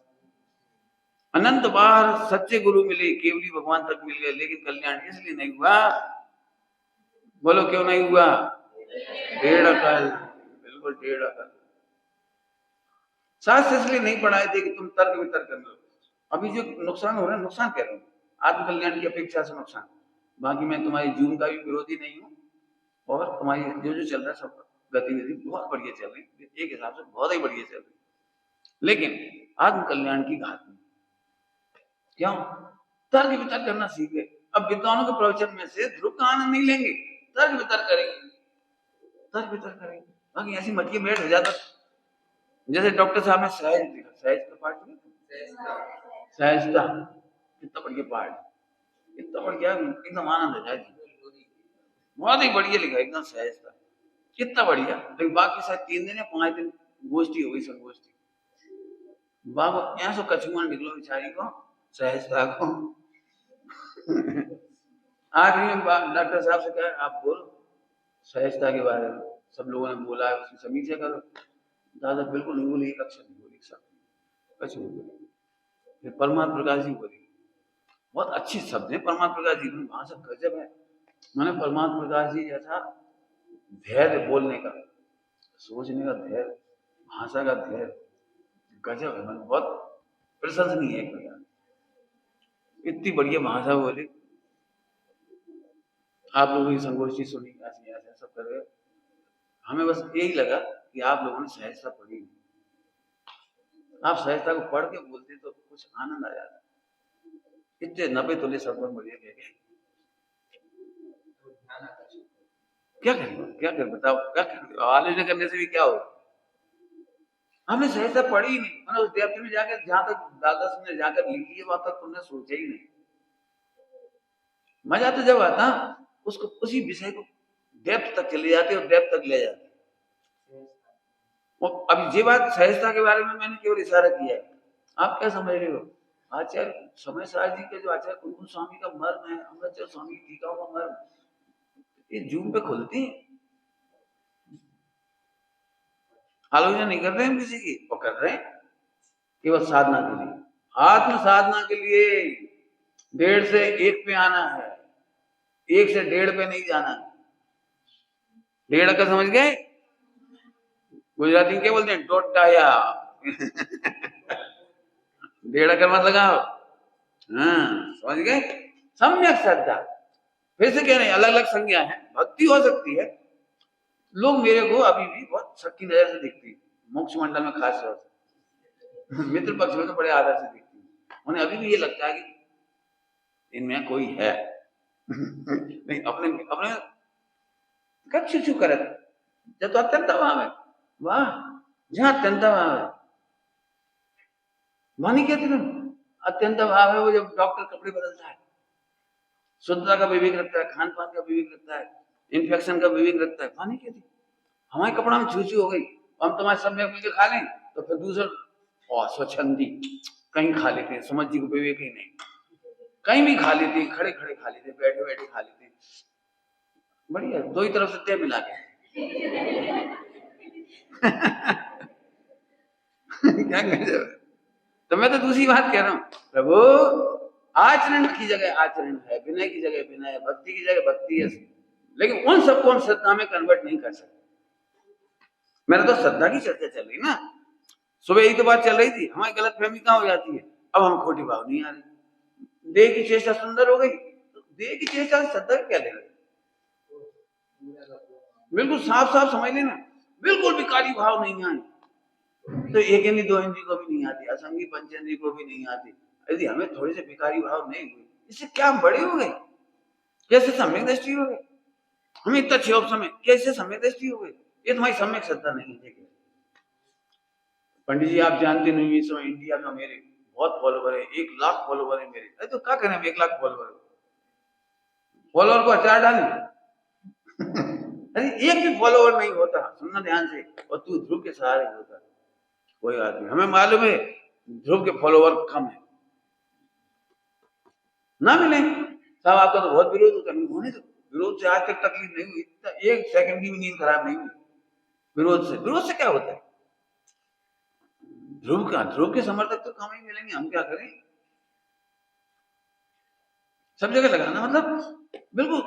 अनंत बार सच्चे गुरु मिले, केवली भगवान तक मिल गए, लेकिन कल्याण इसलिए नहीं हुआ। बोलो क्यों नहीं हुआ? 1.5 अकल, बिल्कुल 1.5 अकल। शास्त्र इसलिए नहीं पढ़ाए थे कि तुम तर्क वितर्क कर लो। अभी जो नुकसान हो रहा है, नुकसान कह रहा हूँ, आत्मकल्याण की अपेक्षा से नुकसान। बाकी मैं तुम्हारी जून का भी विरोधी नहीं हूँ, और तुम्हारी जो जो चल रहा है सब गतिविधि बहुत बढ़िया चल रही है, एक हिसाब से बहुत ही बढ़िया चल रही है, लेकिन आत्मकल्याण की घात नहीं। क्यों? तर्क वितर्क करना सीखे। अब विद्वानों के प्रवचन में से ध्रुव का आनंद नहीं लेंगे, तर्क वितर्क करेंगे, तर्क वितर्क करेंगे। बाकी ऐसी मटकी बैठ हो जाता, जैसे डॉक्टर साहब ने सहज लिखा, सहज का पाठ लिखा, सहजता, कितना बढ़िया पाठ, इतना बढ़िया, एकदम आनंद आ जाए, बहुत ही बढ़िया लिखा, एकदम सहजता, कितना बढ़िया। लेकिन बाकी शायद 3 दिन या 5 दिन गोष्ठी हो गई, संगोष्ठी, बाबू ऐसा कछुआ निकलो बेचारी को, सहजता को। आखिरी में डॉक्टर साहब से कहा आप बोलो सहजता के बारे में, सब लोगों ने बोला है उसकी समीक्षा करो। दादा बिल्कुल नहीं बोली, एक अक्षर नहीं बोली, सब कुछ नहीं बोली। फिर परमात्मा प्रकाश जी बोली, बहुत अच्छे शब्द है परमात्मा प्रकाश जी, भाषा गजब है। मैंने परमात्मा प्रकाश जी जैसा धैर्य बोलने का, सोचने का धैर्य, भाषा का धैर्य गजब है, मतलब बहुत प्रशंसनीय है यार, इतनी बढ़िया भाषा बोली। आप लोगों की संगोष्ठी सुनी, ऐसे ऐसे सब कर रहे हो। हमें बस यही लगा कि आप लोगों ने सहजता पढ़ी, आप सहजता को पढ़ के बोलते तो कुछ आनंद आ जाता। इतने 90 तोले शब्दों में बढ़िया कह गए। क्या करें, क्या करें बताओ, क्या करें, आलोचना करने से भी क्या हो। हमने सहजता पढ़ी ही नहीं, मैंने उस डेप्थ में जाकर, जहां तक द्वादश में जाकर लिखी है वहां तक तुमने सोचा ही नहीं। मजा तो जब आता उसको, उसी विषय को डेप्थ तक चले जाते और डेप्थ तक ले जाते। अब ये बात सहजता के बारे में मैंने केवल इशारा किया है, आप क्या समझ रहे हो। आचार्य समय सार जी के जो आचार्य कुलकुल स्वामी का मर्म है, अमृतचंद्र स्वामी की टीकाओं का मर्म, ये जूम पे खुलती है। आलोचना नहीं कर रहे हैं किसी की, वो कर रहे हैं केवल साधना के लिए, आत्म साधना के लिए। 1.5 से 1 पे आना है, 1 से 1.5 पे नहीं जाना। 1.5 का समझ गए, गुजराती में क्या बोलते हैं, टोटाया। 1.5 का मत लगाओ, हाँ समझ गए। सम्यक श्रद्धा, फिर से कह रहे हैं, अलग अलग संज्ञा है, भक्ति हो सकती है। लोग मेरे को अभी भी बहुत शक्ति नजर से दिखती है, मोक्ष मंडल में खास तौर से, मित्र पक्ष में तो बड़े आदर से दिखती है। उन्हें अभी भी ये लगता है कि इनमें कोई है। नहीं, अपने अपने कब शिशु करे, जब तो अत्यंत अभाव है, वाह, जहां अत्यंत अभाव है, मानी कहते ना, अत्यंत अभाव है वो जब डॉक्टर कपड़े बदलता है, शुद्धता का विवेक रखता है, खान पान का विवेक रखता है, इन्फेक्शन का विवेक रखता है, पानी कहती। हमारे कपड़ा में छूछी हो गई, हम तुम्हारे सब में मिलकर खा लें, तो फिर दूसरा स्वच्छंदी कहीं खा लेते हैं, समझ जी को विवेक ही नहीं, कहीं भी खा लेते हैं, खड़े खड़े खा लेते हैं, बैठे बैठे खा लेते हैं, बढ़िया, दो ही तरफ से तय मिला के। क्या कर, तो मैं तो दूसरी बात कह रहा हूं, प्रभु आचरण की जगह आचरण है, विनय की जगह विनय है, भक्ति की जगह भक्ति है, लेकिन उन सबको हम श्रद्धा में कन्वर्ट नहीं कर सकते। मेरा तो श्रद्धा की चर्चा चल रही ना, सुबह यही तो बात चल रही थी, हमारी गलत फहमी कहां हो जाती है, अब हम खोटी भाव नहीं आ रही, देह की चेष्टा सुंदर हो गई, तो देह की चेष्टा श्रद्धा क्या ले रहे, बिल्कुल साफ साफ समझ लेना, बिल्कुल विकारी भाव नहीं आए, तो एक इंद्री दो इंद्री को भी नहीं आती, असंगी पंचेंद्री को भी नहीं आती। यदि हमें थोड़े से विकारी भाव नहीं हुए, इससे क्या हम बड़े हो गए, कैसे सम्यक दृष्टि हो गए, हमें इतना क्षोभ समय कैसे सम्यक दृष्टि हो गई, ये तुम्हारी सम्यक श्रद्धा नहीं है। पंडित जी आप जानते नहीं, इस समय इंडिया का मेरे बहुत फॉलोवर है, 1 लाख फॉलोवर है मेरे, अरे तो क्या करें, 1 लाख फॉलोवर को अचार डालें। अरे एक भी फॉलोवर नहीं होता, सुनना ध्यान से, और तू ध्रुव के सहारे होता, कोई बात नहीं, हमें मालूम है ध्रुव के फॉलोवर कम है, ना मिले साहब, आपका तो बहुत विरोध होता है, होने तो विरोध से आज तक तकलीफ नहीं हुई, 1 सेकंड की भी नींद खराब नहीं हुई विरोध से क्या होता है। ध्रुव के समर्थक तो कम ही मिलेंगे, हम क्या करें, सब जगह लगाना, मतलब बिल्कुल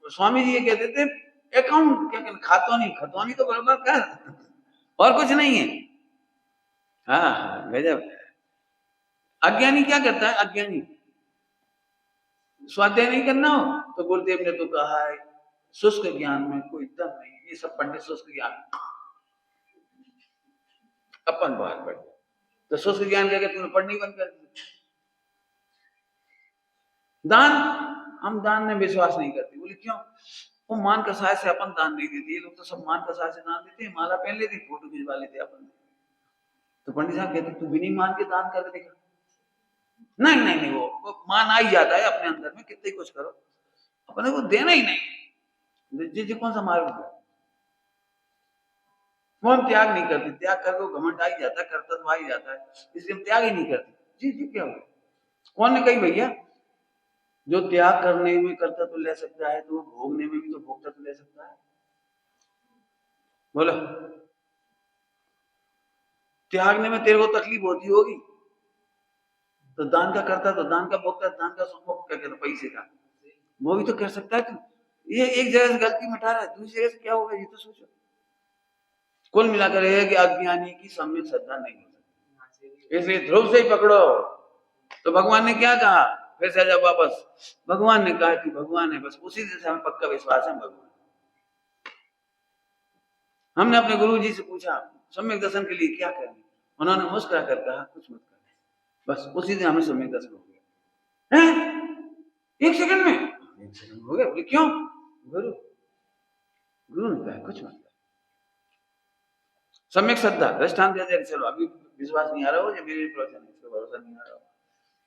स्वामी जी ये कहते थे, अकाउंट क्या कहते, खतौनी तो बराबर कर, और कुछ नहीं है। हाँ गजब। अज्ञानी क्या करता है, अज्ञानी स्वाध्याय नहीं करना हो तो गुरुदेव ने तो कहा है, शुष्क ज्ञान में कोई दम नहीं, ये सब पंडित शुष्क ज्ञान, अपन बाहर पढ़, तो शुष्क ज्ञान करके तुमने पढ़नी बंद कर दी। दान, हम दान में विश्वास नहीं करते, बोले क्यों, वो मान कसाय से अपन दान नहीं देते, ये लोग तो सब मान कसाय से दान देते हैं, माला पहन लेते, फोटो खिंचवा लेते अपन, तो पंडित साहब कहते तू भी नहीं मान के दान करके देखा, नहीं नहीं नहीं, वो मान आ ही जाता है अपने अंदर में, कितने कुछ करो अपने को देना ही नहीं, जी कौन सा मालूम है, वो हम त्याग नहीं करते, त्याग करके घमंड आ ही जाता है, कर्तव्य आ ही जाता है, इसलिए हम त्याग ही नहीं करते। जी क्या हुआ, कौन ने कही भैया, जो त्याग करने में कर्तव्य तो ले सकता है, तो भोगने में भी तो भोगता तो ले सकता है, बोलो, त्यागने में तेरे को तकलीफ होती होगी, तो दान का करता, तो दान का भोगता, दान का संभोग क्या कहते, पैसे का वो भी तो कर सकता है तू, ये एक जगह से गलती मिटा रहा है, दूसरी जगह से क्या होगा, ये तो सोचो। कुल मिलाकर यह है कि अज्ञानी की सम्यक श्रद्धा नहीं हो सकती, इसलिए ध्रुव से ही पकड़ो। तो भगवान ने क्या कहा, फिर से जब वापस भगवान ने कहा कि भगवान है, बस उसी से हमें पक्का विश्वास है भगवान। हमने अपने गुरु जी से पूछा सम्यक दर्शन के लिए क्या करें, उन्होंने मुस्कुरा कर कहा कुछ मत करें, बस उसी दिन हमें सम्यक दर्शन हो गया। एक सेकंड में, एक सेकंड हो गया। बोले क्यों? गुरु ने कहा कुछ मत करें। सम्यक श्रद्धा दृष्टांत दे दिया, चलो अभी विश्वास नहीं आ रहा हो, या मेरे प्रवचन है इसका भरोसा नहीं आ रहा हो,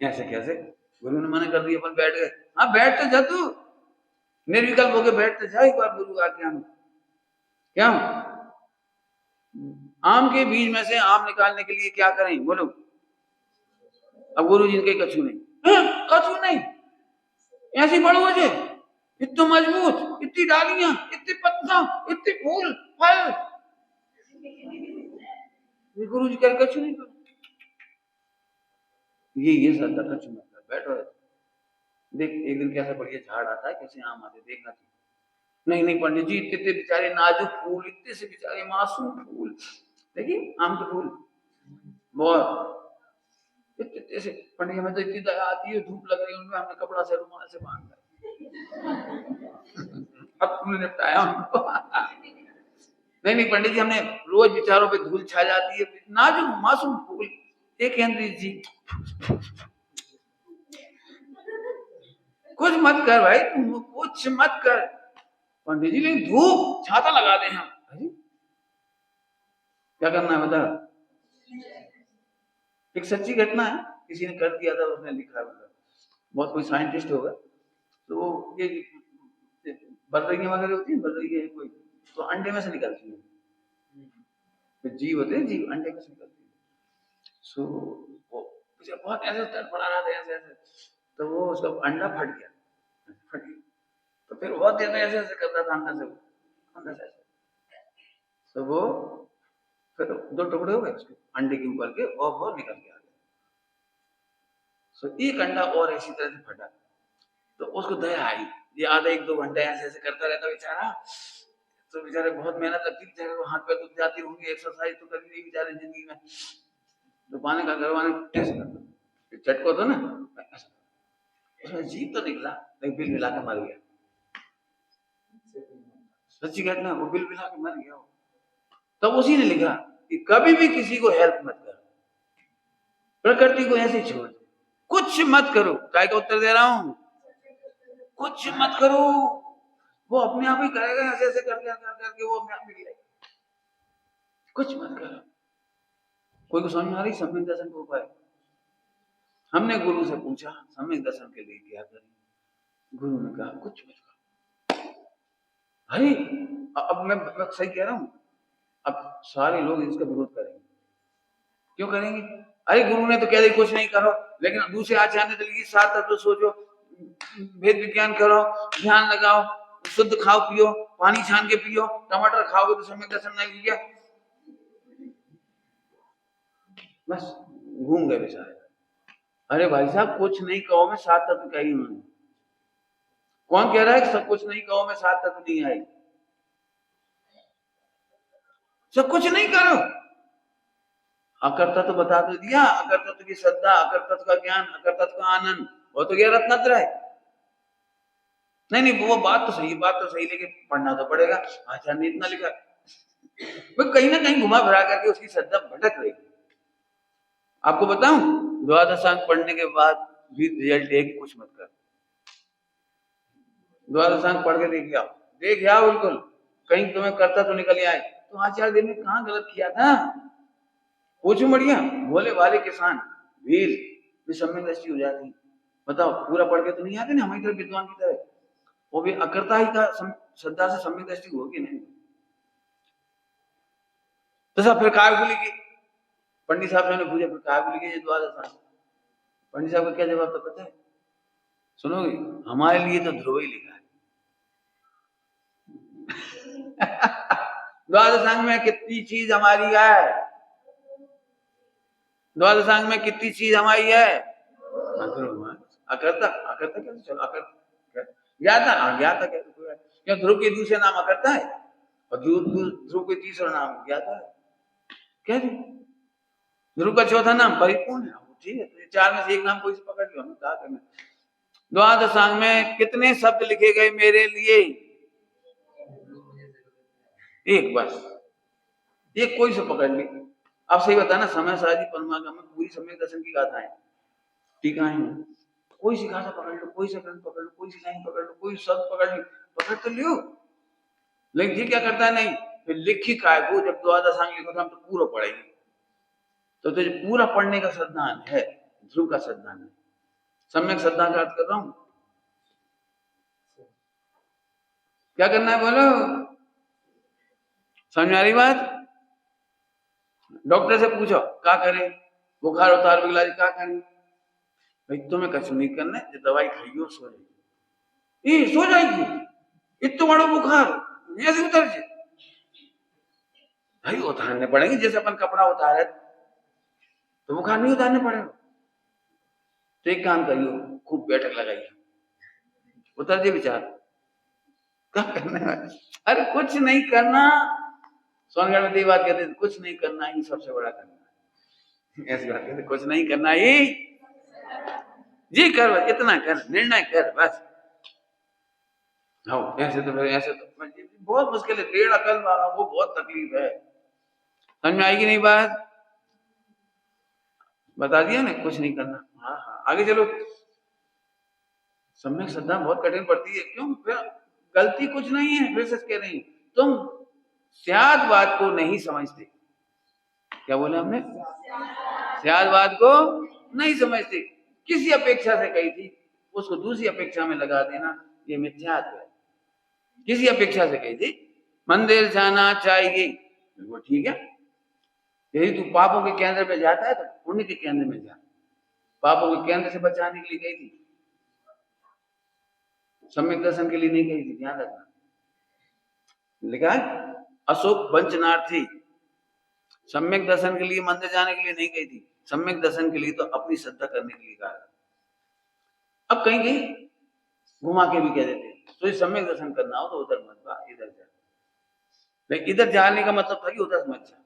ऐसे कैसे? गुरु ने मना कर दिया, अपन बैठ गए। हाँ बैठ तो जा, तू निर्विकल्प होके बैठ तो जा एक बार गुरु आज्ञा में। क्या आम के बीज में से आम निकालने के लिए क्या करें बोलो? अब गुरु जी के कछु नहीं, कछु नहीं, ऐसी बड़ो वजह, इतना मजबूत, इतनी डालियां, इतने पत्ता, इतने फूल फल, गुरु जी कर कछु नहीं करो। ये श्रद्धा कछु मत कर, बैठो देख एक दिन कैसा बढ़िया झाड़ आता है, कैसे आम आते देखना। नहीं नहीं पंडित जी, इतने बेचारे नाजुक फूल, इतने से बेचारे मासूम फूल, देखिए आम के फूल बहुत ऐसे। पंडित हमें तो इतनी दया आती है, धूप लग रही है उनमें, हमने कपड़ा से रुमाल से बांध दिया, अब तुमने निपटाया उनको। नहीं नहीं पंडित जी, हमने रोज विचारों पे धूल छा जाती है, नाजुक मासूम फूल। एक जी कुछ मत कर भाई, तुम कुछ मत कर। पंडित जी लेकिन धूप छाता लगा दे हम, क्या करना है बता? एक सच्ची घटना है, किसी ने कर दिया था, उसने लिखा, मतलब बहुत कोई साइंटिस्ट होगा, तो ये बदरियां वगैरह होती है, बदरियां कोई तो अंडे में से निकलती है, तो जीव होते हैं, जीव अंडे में से निकलती है। सो वो बहुत ऐसे तड़फड़ा रहा था, ऐसे ऐसे, तो वो उसका अंडा फट गया, तो फिर बहुत देर में ऐसे ऐसे करता था अंदर से, अंदर से तो वो फिर दो टुकड़े हो गए उसके अंडे के ऊपर के, और वो निकल गया। सो एक अंडा और इसी तरह से फटा, तो उसको दया आई, ये आधा एक दो घंटे ऐसे ऐसे करता रहता बेचारा, तो बेचारे बहुत मेहनत लगती, बेचारे को हाथ पैर दुख जाती होंगी, एक्सरसाइज तो करनी नहीं बेचारे जिंदगी में, तो पाने का घर वाले कैसे करते, चटको तो ना, उसमें जीव तो निकला, लेकिन बिल मिला के मर गया। सच्ची घटना, वो बिल मिला के मर गया। तब उसी ने लिखा कि कभी भी किसी को हेल्प मत कर, प्रकृति को ऐसे छोड़ दो, कुछ मत करो। काय का उत्तर दे रहा हूं, कुछ मत करो, वो अपने आप ही करेगा, ऐसे ऐसे करके वो अपने आप मिलेगा। कुछ मत करो। कोई को समझ आ रही सम्यक दर्शन को उपाय? हमने गुरु से पूछा सम्यक दर्शन के लिए क्या करें, गुरु ने कहा कुछ मत करो। भाई अब मैं सही कह रहा हूं, अब सारे लोग इसका विरोध करेंगे, क्यों करेंगे? अरे गुरु ने तो कह दिया कुछ नहीं करो, लेकिन दूसरे आचार्य ने तो सात तत्व सोचो, वेद विज्ञान करो, ध्यान लगाओ, शुद्ध खाओ पियो, पानी छान के पियो, टमाटर खाओगे तो सम्यक दर्शन नहीं हुआ, बस घूम गए बेचारे। अरे भाई साहब कुछ नहीं कहो में सात तत्व कही उन्होंने, कौन कह रहा है कि सब कुछ नहीं कहो में सात तत्व नहीं आई? सब कुछ नहीं करो, अकर्ता तो बता तो दिया, अकर्तत्व की श्रद्धा, अकर्तत्व का ज्ञान, अकर्तत्व का आनंद, वो तो गया रत्नत्र है। नहीं नहीं वो बात तो सही, बात तो सही, लेकिन पढ़ना तो पड़ेगा, आचार्य ने इतना लिखा, वो कहीं ना कहीं घुमा फिरा करके उसकी श्रद्धा भटक रही। आपको बताऊं, द्वादशांक पढ़ने के बाद भी रिजल्ट है कि कुछ मत कर, द्वादशांक पढ़ के देख आओ बिल्कुल, कहीं तुम्हें करता तो निकल आए, तो आचार्य देव ने कहां गलत किया था, पूछो बढ़िया, भोले भाले किसान वीर भी सम्यक दृष्टि हो जाती। बताओ पूरा पढ़ के तो नहीं आते ना हमारी तरफ विद्वान की तरह, वो भी अकर्ता ही का श्रद्धा से सम्यक दृष्टि होगी नहीं। तो सब फिर काय को लिखी, पंडित साहब ने पूछा फिर काय को लिखी ये द्वादश, पंडित साहब का क्या जवाब तो पता है, सुनोगे? हमारे लिए तो ध्रुव ही लिखा है। द्वादशांग में कितनी चीज हमारी है, द्वादशांग में कितनी चीज हमारी है, अकर्ता, अकर्ता कैसे चलो, अकर्ता ज्ञाता, अज्ञाता कैसे, क्यों ध्रुव के दूसरे नाम अकर्ता है और ध्रुव के तीसरा नाम ज्ञाता है, कैसे? ध्रुव का चौथा नाम परिपूर्ण है, ठीक है। तो ये चार में से एक नाम कोई से पकड़ लो, हमें क्या करना। द्वादशांग में कितने शब्द लिखे गए मेरे लिए? एक, बस एक कोई से पकड़ ली। आप सही बताना, समय साजी परमागम में पूरी सम्यक दर्शन की गाथा है, टीका है। कोई सी गाथा पकड़ लो, कोई सा ग्रंथ पकड़ लो, कोई सी लाइन पकड़ लो, कोई शब्द पकड़ लो, पकड़ तो लियो। लेकिन ये क्या करता है, नहीं फिर लिखी काय को, जब द्वादशांग लिखो तो हम तो पूरा पढ़ेंगे। तो तुझे पूरा पढ़ने का श्रद्धान है, ध्रुव का श्रद्धान है। सम्यक श्रद्धा का अर्थ कर रहा हूं, क्या करना है बोलो, समझ आ रही बात? डॉक्टर से पूछो क्या करे, बुखार उतार इलाज क्या करें? भाई तुम्हें कछु नहीं करना है, दवाई खाइयो सो जाएगी। सो जाएगी, इतना बड़ा बुखार ऐसे उतर जाए? भाई उतारने पड़ेंगे, जैसे अपन कपड़ा उतारे तो बुखार नहीं उतारने पड़ेगा। तो एक काम करियो, खूब बैठक लगाइए, उतर जे विचार। क्या करना है? अरे कुछ नहीं करना, सोनगढ़ में तो ये बात कहते थे, कुछ नहीं करना ही सबसे बड़ा करना है। ऐसी बात कहते, कुछ नहीं करना ही जी कर, इतना कर, निर्णय कर बस। हाँ ऐसे तो ऐसे तो बहुत मुश्किल है, टेढ़ अकल वालों को बहुत तकलीफ है। समझ में आएगी नहीं बात? बता दिया ना, कुछ नहीं करना। हाँ हाँ, आगे चलो। सम्यक श्रद्धा बहुत कठिन पड़ती है, क्यों? गलती कुछ नहीं है, फिर से कह रही तुम स्यादवाद को नहीं समझते। क्या बोले हमने? स्यादवाद को नहीं समझते। किसी अपेक्षा से कही थी, उसको दूसरी अपेक्षा में लगा देना, ये मिथ्यात्व है। किसी अपेक्षा से कही थी, मंदिर जाना चाहिए, वो ठीक है। यदि तू पापों के केंद्र में जाता है तो पुण्य के केंद्र में जा। पापों के केंद्र से बचाने के लिए गई थी, सम्यक दर्शन के लिए नहीं गई थी, ध्यान रखना। लिखा है अशोक वंचनार्थी, सम्यक दर्शन के लिए मंदिर जाने के लिए नहीं गई थी, सम्यक दर्शन के लिए तो अपनी श्रद्धा करने के लिए कहा। अब कहीं कहीं घुमा के भी कह देते, तो सम्यक दर्शन करना हो तो उधर मत जा, इधर जा। लेकिन इधर जाने का मतलब था कि उधर मत जा।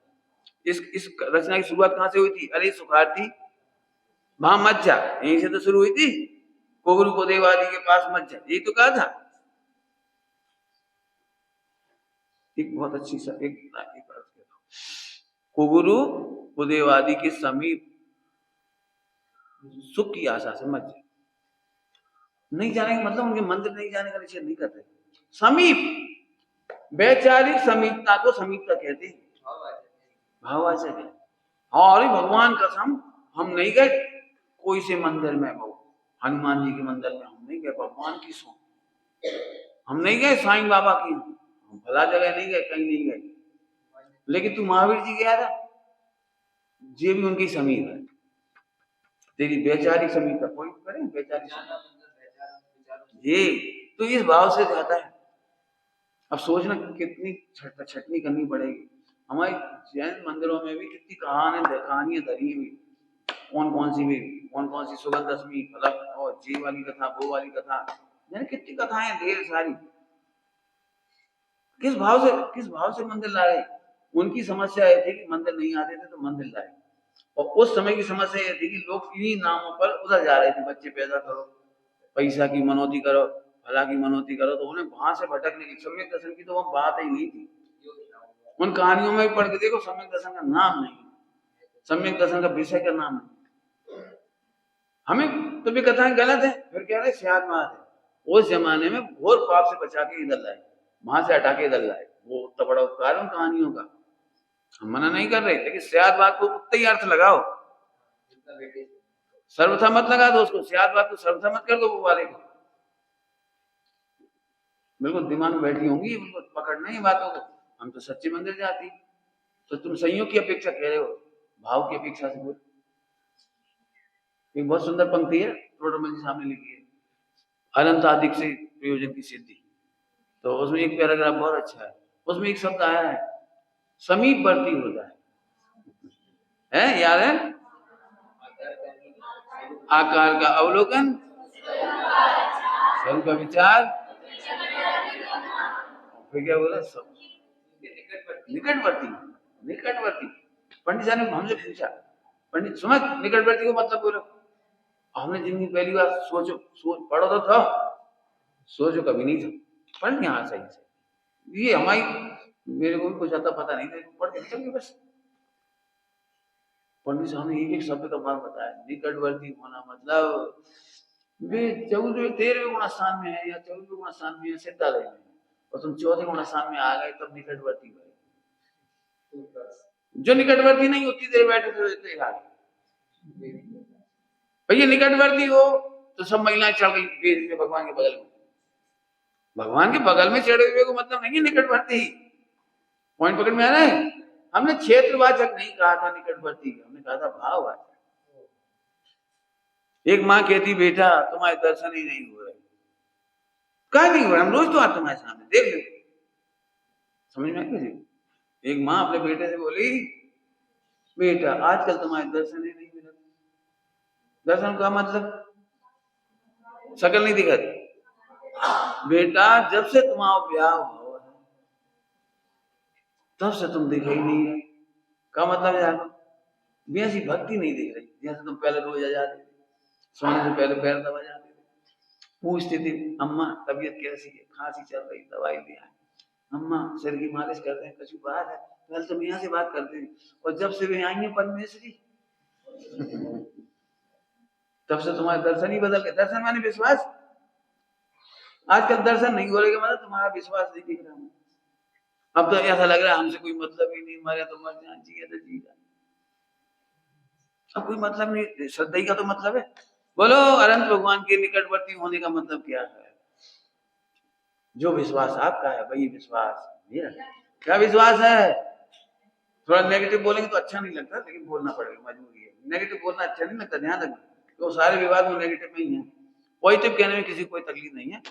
इस रचना की शुरुआत कहां से हुई थी? अरे सुखार्थी वहां मत जा, यहीं से तो शुरू हुई थी। कोगुरु को देवादि के पास मत जा, यही तो कहा था। एक बहुत अच्छी सा एक कोगुरु कुदेवादि के समीप सुख की आशा से मत जा। नहीं जाने का मतलब उनके मंदिर नहीं जाने का निषेध नहीं करते। समीप, वैचारिक समीपता को समीपता कहते हैं, भाववाचक है। हाँ अरे भगवान कसम हम नहीं गए कोई से मंदिर में, वो हनुमान जी के मंदिर में हम नहीं गए, भगवान की सो हम नहीं गए, साईं बाबा की हम भला जगह नहीं गए, कहीं नहीं गए। लेकिन तू महावीर जी गया था, ये भी उनकी समीप है। तेरी वैचारिक समीपता कोई करे, वैचारिक ये तो इस भाव से जाता है। अब सोचना कितनी छटनी करनी पड़ेगी। हमारे जैन मंदिरों में भी कितनी कहानियां धरी हुई, कौन कौन सी सुगंध दशमी फलक और जी वाली कथा, वो वाली कथा, यानी कितनी कथाएं ढेर सारी। किस भाव से मंदिर ला रहे? उनकी समस्या ये थी कि मंदिर नहीं आते थे तो मंदिर लाए, और उस समय की समस्या ये थी कि लोग इन्हीं नामों पर उधर जा रहे थे, बच्चे पैदा करो, पैसा की मनौती करो, भला की मनौती करो, तो उन्हें वहां से भटकने की, सम्यक दर्शन की तो वह बात ही नहीं थी। उन कहानियों में भी पढ़ के देखो, सम्यक दर्शन का नाम नहीं, सम्यक दर्शन का विषय का नाम नहीं। हमें तो भी कथाएं गलत है, फिर कह रहे स्यादवाद है। उस जमाने में घोर पाप से बचा के इधर लाए, वहां से हटा के इधर लाए, वो उतना बड़ा उपकार उन कहानियों का, हम मना नहीं कर रहे, लेकिन स्यादवाद को उतना ही अर्थ लगाओ, सर्वथा मत लगा दो उसको, स्यादवाद को सर्वथा मत कर दो वो वाले को। बिल्कुल दिमाग में बैठी होंगी, बिल्कुल पकड़ना ही बातों को। हम तो सच्चे मंदिर जाती, तो तुम संयोग की अपेक्षा कह रहे हो, भाव की अपेक्षा से बोल। एक बहुत सुंदर पंक्ति है, प्रोटोमल जी सामने लिखी है, अनंताधिक से प्रयोजन की सिद्धि। तो उसमें एक पैराग्राफ बहुत अच्छा है, उसमें एक शब्द आया है समीपवर्ती होता है याद है? आकार का अवलोकन, स्वरूप का विचार, फिर क्या बोला? सब निकटवर्ती। निकटवर्ती, पंडित जी ने हमसे पूछा पंडित समझ निकटवर्ती को मतलब बोलो। हमने जिंदगी पहली बार सोचो, पढ़ो तो था, सोचो कभी नहीं था, पढ़ लिया हाँ सही से। ये हमारी, मेरे को भी कुछ आता पता नहीं था, पढ़ के चल गए बस। पंडित साहब ने एक एक शब्द का भाव बताया। निकटवर्ती होना मतलब वे 13वें गुण स्थान में है या 14वें गुण स्थान में है सिद्धालय में, और तुम 14वें गुण स्थान में आ गए तब निकटवर्ती हुए। जो निकटवर्ती नहीं होती देर बैठे थे भैया निकटवर्ती हो तो सब महिलाएं चढ़ गई वेद में भगवान के बगल में। भगवान के बगल में चढ़े हुए को मतलब नहीं है निकटवर्ती। पॉइंट पकड़ में आ रहा है। हमने क्षेत्रवाचक नहीं कहा था निकटवर्ती, हमने कहा था भाववाचक। एक माँ कहती बेटा तुम्हारे दर्शन ही नहीं हो रहे। क्या नहीं हो रहा, हम रोज तो आते तुम्हारे सामने देख लो। समझ में किसी एक माँ अपने बेटे से बोली बेटा आजकल तुम्हारे दर्शन ही नहीं मिले। दर्शन का मतलब शकल नहीं दिखाती। बेटा जब से तुम्हारा ब्याह हुआ है तब से तुम दिख ही नहीं है। का मतलब है ऐसी भक्ति नहीं दिख रही जैसे तुम पहले रोज आ जाते थे, सोने से पहले पैर दबा जाते थे, पूछते थे अम्मा तबीयत कैसी है, खांसी चल रही दवाई ले आए, अम्मा सिर की मालिश करते हैं, कुछ बात है, पहले तुम यहाँ से बात करते थे, और जब से वे आई है परमेश्वरी तब से तुम्हारे दर्शन ही बदल गए। दर्शन माने विश्वास। आजकल दर्शन नहीं हो रहे मतलब तुम्हारा विश्वास नहीं दिख रहा। अब तो ऐसा लग रहा है हमसे कोई मतलब ही नहीं, मरे तो मर जाना चाहिए तो जी जाए। अब कोई मतलब नहीं। श्रद्धा का तो मतलब है। बोलो अनंत भगवान के निकटवर्ती होने का मतलब क्या है? जो विश्वास आपका है वही विश्वास मेरा। क्या विश्वास है? थोड़ा नेगेटिव बोलेंगे तो अच्छा नहीं लगता, लेकिन बोलना पड़ेगा, मजबूरी है। नेगेटिव बोलना अच्छा नहीं लगता, ध्यान रखना। तो सारे विवाद में नेगेटिव में ही है। पॉजिटिव कहने में किसी को कोई तकलीफ नहीं है।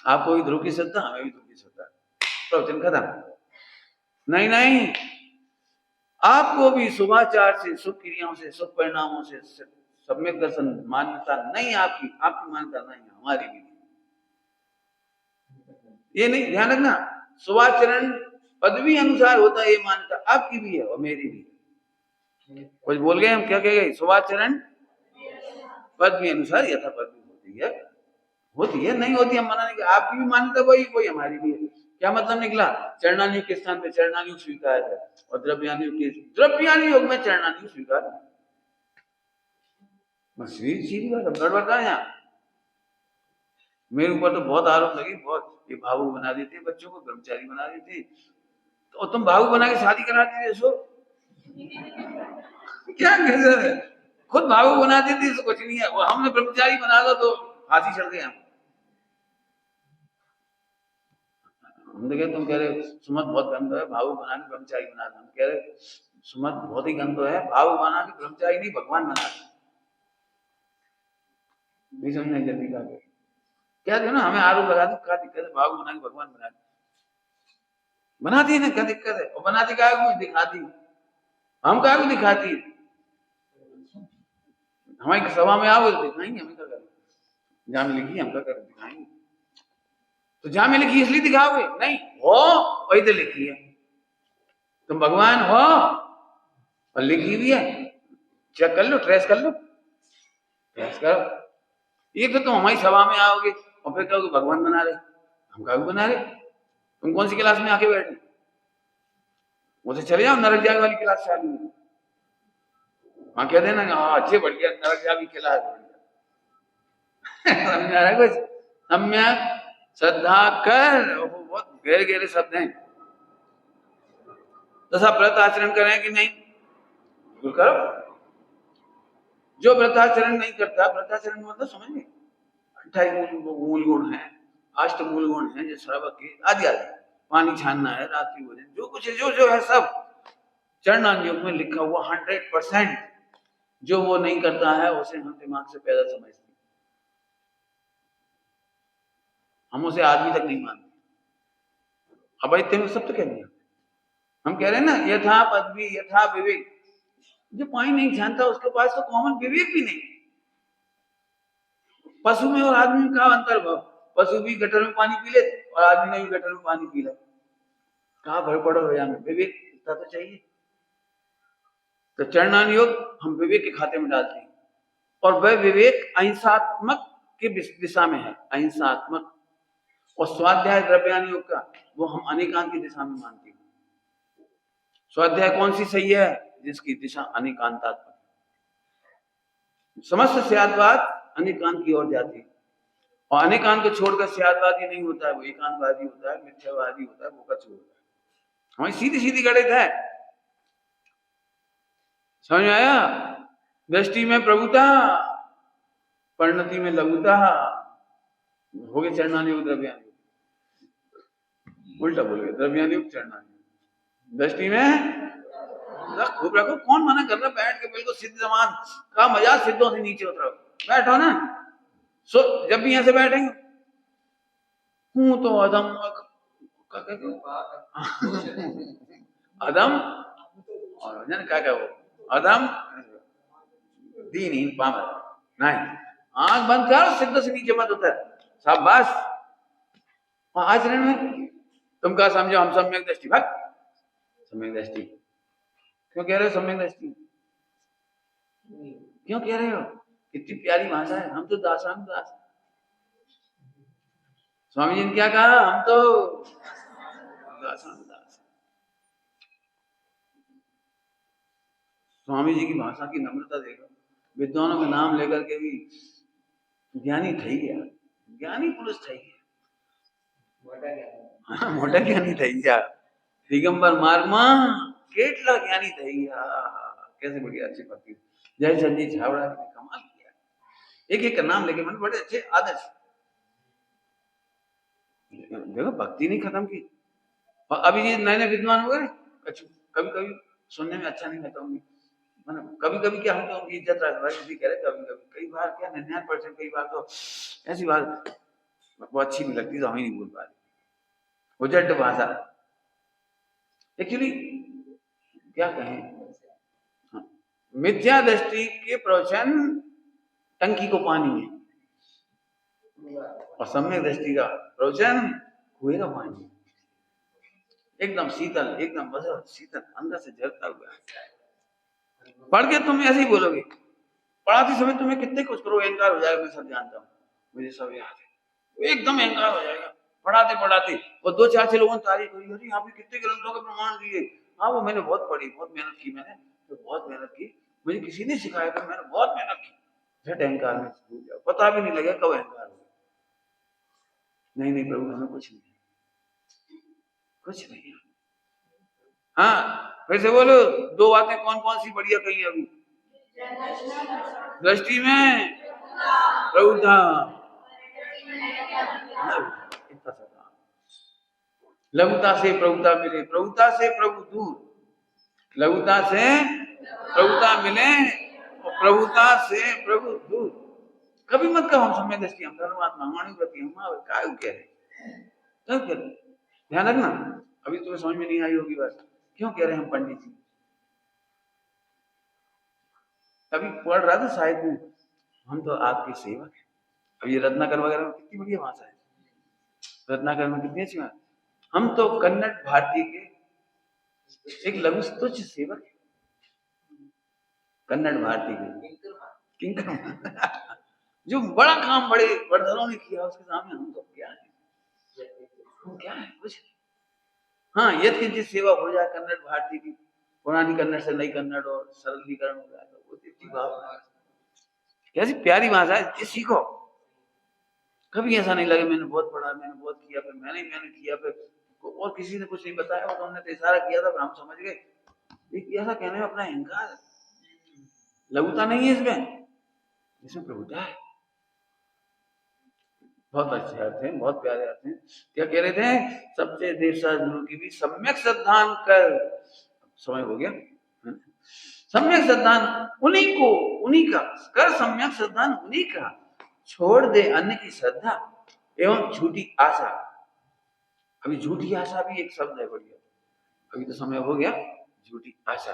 आपको भी ध्रुव की श्रद्धा, हमें भी ध्रुव की श्रद्धा, प्रवचन खत्म। नहीं नहीं, आपको भी शुभाचार से, शुभ क्रियाओं से, शुभ परिणामों से सम्यक दर्शन मान्यता नहीं। आपकी मान्यता नहीं, हमारी भी। ये नहीं, ध्यान रखना, शुभाचरण पदवी अनुसार होता है, ये मान्यता आपकी भी है और मेरी भी है। कुछ बोल गए हम, क्या कह गए? शुभाचरण पदवी अनुसार यथा पदवी होती है, नहीं होती हम मना नहीं। आपकी भी मान्यता वही हमारी भी है। क्या मतलब निकला? चरणानुयोग के स्थान पे चरणानुयोग स्वीकार है और द्रव्यानुयोग योग में चरणानुयोग स्वीकार है। बस सीधी बात, हम गड़बड़ कहाँ यहाँ। मेरे ऊपर तो बहुत आरोप लगे, बहुत, ये भावुक बना देते बच्चों को, ब्रह्मचारी बना देते, तो तुम भावुक बना के शादी करा देते सो क्या है? खुद भावुक बना देती तो कुछ नहीं है, वो हमने ब्रह्मचारी बना दो तो फांसी चढ़ गए हम तो कह, तुम कह रहे सुमत बहुत गंदा है, भावुक बना के ब्रह्मचारी बना दो। हम कह रहे सुमत बहुत ही गंदा है, भावुक बना के ब्रह्मचारी नहीं भगवान बना दो। नहीं समझने जल्दी का क्या ना, हमें आरोप लगा दो, क्या दिक्कत है? भावुक बना के भगवान बना दो, बनाती है ना, क्या दिक्कत है? और बनाती क्या कुछ दिखाती, हम क्या कुछ दिखाती है? हमारी सभा में आओ दिखाएंगे, हमें क्या करें? जहां में लिखी हम क्या करें? दिखाएंगे। तो जहां में लिखी इसलिए दिखाओगे? नहीं हो वही तो लिखी है, तुम भगवान हो और लिखी भी है, चेक कर लो, ट्रेस कर लो, ट्रेस करो। ये तो तुम हमारी सभा में आओगे और फिर कहोगे भगवान बना रहे, हम क्या बना रहे? तुम कौन सी क्लास में आके बैठे? मुझे चले जाओ नरक जाग वाली क्लास चालू है, वहां कह देना हाँ अच्छे बढ़िया नरक जाग की क्लास समझ आ रहा है कुछ? सम्यक श्रद्धा कर, बहुत गहरे गहरे शब्द हैं। दशा व्रत आचरण करें कि नहीं? बिल्कुल करो। जो व्रताचरण नहीं करता, व्रताचरण मतलब समझिए 28 मूल गुण है, 8 मूल गुण है, जो श्रावक के आदि आदि, पानी छानना है, रात्रि भोजन, जो कुछ है, जो है सब चरणानुयोग में लिखा हुआ 100%। जो वो नहीं करता है उसे हम दिमाग से पैदा समझते हैं, हम उसे आदमी तक नहीं मानते। अब इतने सब तो कह दिया, हम कह रहे हैं ना यथा पदवी यथा विवेक। जो पानी नहीं छानता उसके पास तो कॉमन विवेक भी नहीं। पशु में और आदमी में क्या अंतर भाव? पशु भी गटर में पानी पी ले और आदमी ने भी गटर में पानी पी ले, कहा भर पड़ो भैया में विवेक तो चाहिए। तो चरणान योग हम विवेक के खाते में डालते हैं, और वह विवेक अहिंसात्मक की दिशा में है, अहिंसात्मक। और स्वाध्याय द्रव्यान योग का वो हम अनेकांत की दिशा में मानते हैं। स्वाध्याय कौन सी सही है? जिसकी दिशा अनेकांतात्मक, समस्त स्यादवाद अनेकांत की ओर जाती है, और अनेकांत को छोड़कर स्यादवादी नहीं होता है, वो एकांतवादी होता है, मिथ्यावादी होता है, वो कच्छ होता है। हमारी सीधी सीधी गणित है, समझ में आया? दृष्टि में प्रभुता, परिणति में लघुता, हो गए चरणान योग द्रव्यान योग। उल्टा बोल गए, द्रव्यान योग चरणान योग। दृष्टि में खूब रखो, कौन मना कर रहा? बैठ के बिल्कुल सिद्ध जमान का मजा, सिद्धों से नीचे उतरो, बैठो ना। सो जब भी ऐसे बैठेंगे, हूं तो अदम अदम और क्या वो अदम दीनहीन पामर नहीं, आंख बंद कर, सिद्ध से नीचे मत उतर, शाबाश। आचरण में तुम क्या समझो? हम सम्यक दृष्टि, भक्त सम्यक दृष्टि क्यों कह रहे हो? सम्यक दृष्टि क्यों कह रहे हो? कितनी प्यारी भाषा है। हम तो दासान दास, स्वामी जी ने क्या कहा? हम तो दासान दास। स्वामी जी की भाषा की नम्रता देखो, विद्वानों के नाम लेकर के भी ज्ञानी થઈ ગયા, ज्ञानी पुरुष થઈ ગયા, मोटा ज्ञानी થઈ ગયા, दिगंबर मार्ग में કેટલા ज्ञानी થઈ ગયા। कैसे बढ़िया अच्छी भक्ति। जय संजी छावड़ा ने कमाल किया, एक एक का नाम लेके मन बड़े अच्छे आदर्श। देखो भक्ति नहीं खत्म की। और अभी ये नए नए विद्वान हो गए, कभी कभी सुनने में अच्छा नहीं लगता हूँ, कभी कभी क्या हम तो उनकी इज्जत रख रहे कह रहे, कभी कभी कई बार क्या 99% कई बार तो ऐसी बात वो अच्छी नहीं लगती, तो हम ही नहीं बोल पा रहे। उजट भाषा एक्चुअली क्या कहें, मिथ्या दृष्टि के प्रवचन टंकी को पानी है, और सम्यक दृष्टि का प्रवचन कुएं का पानी, एकदम शीतल, एकदम मधुर शीतल, अंदर से झरता हुआ। पढ़ के तुम ऐसे ही बोलोगे, पढ़ाते समय तुम्हें कितने कुछ करो अहंकार हो जाएगा, मैं सब जानता हूँ, मुझे सब याद है, एकदम अहंकार हो जाएगा पढ़ाते पढ़ाते। और दो चार छह लोगों ने तारीफ करी, अरे आपने कितने ग्रंथों के प्रमाण दिए। हाँ वो मैंने बहुत पढ़ी, बहुत मेहनत की, मैंने तो बहुत मेहनत की, मुझे किसी ने सिखाया था, मैंने बहुत मेहनत की। झट अहंकार में भूल जाओ, पता भी नहीं लगे कब अहंकार हो गया। नहीं नहीं प्रभु हमें कुछ नहीं, कुछ नहीं। हाँ फिर से बोलो, दो बातें कौन कौन सी बढ़िया कही अभी? दृष्टि में प्रभुता, लघुता से प्रभुता मिले, प्रभुता से प्रभु दूर, लघुता से प्रभुता मिले और प्रभुता से प्रभु दूर। कभी मत कहो हम सम्यक दृष्टि, हम धर्मात्मा, वाणीव्रती, हम क्या कह रहे, क्यों कह रहे? ध्यान रखना, अभी तुम्हें समझ में नहीं आई होगी बात, क्यों कह रहे हैं हम पंडित जी। अभी पढ़ रहा था साहित्य में, हम तो आपके सेवक हैं। अब ये रत्नाकर वगैरह में कितनी बढ़िया भाषा है, रत्नाकर में कितनी अच्छी बात। हम तो कन्नड़ भारतीय के एक लघु तुच्छ सेवक है, कन्नड़ भारतीय के किंकर जो बड़ा काम बड़े वर्धनों ने किया, उसके सामने हम तो क्या है, हम क्या है, कुछ। हाँ यदि किंचित सेवा हो जाए कन्नड़ भारतीय की, पुरानी कन्नड़ से नई कन्नड़ और सरलीकरण हो जाए, तो वो अच्छी भावना है। कैसी प्यारी भाषा है, ये सीखो। कभी ऐसा नहीं लगे मैंने बहुत पढ़ा, मैंने बहुत किया, फिर मैंने किया, फिर और किसी ने कुछ नहीं बताया, और हमने तो इशारा किया था, फिर हम समझ गए। ऐसा कहने में अपना अहंकार, लघुता नहीं है इसमें, इसमें प्रभुता है। बहुत अच्छे अर्थ हैं, बहुत प्यारे अर्थ हैं। क्या कह रहे थे? सबसे देर गुरु की भी सम्यक श्रद्धान कर, समय हो गया, सम्यक श्रद्धान उन्हीं को, उन्हीं का कर, सम्यक श्रद्धान उन्हीं का, छोड़ दे अन्य की श्रद्धा एवं झूठी आशा। अभी झूठी आशा भी एक शब्द है बढ़िया, अभी तो समय हो गया। झूठी आशा,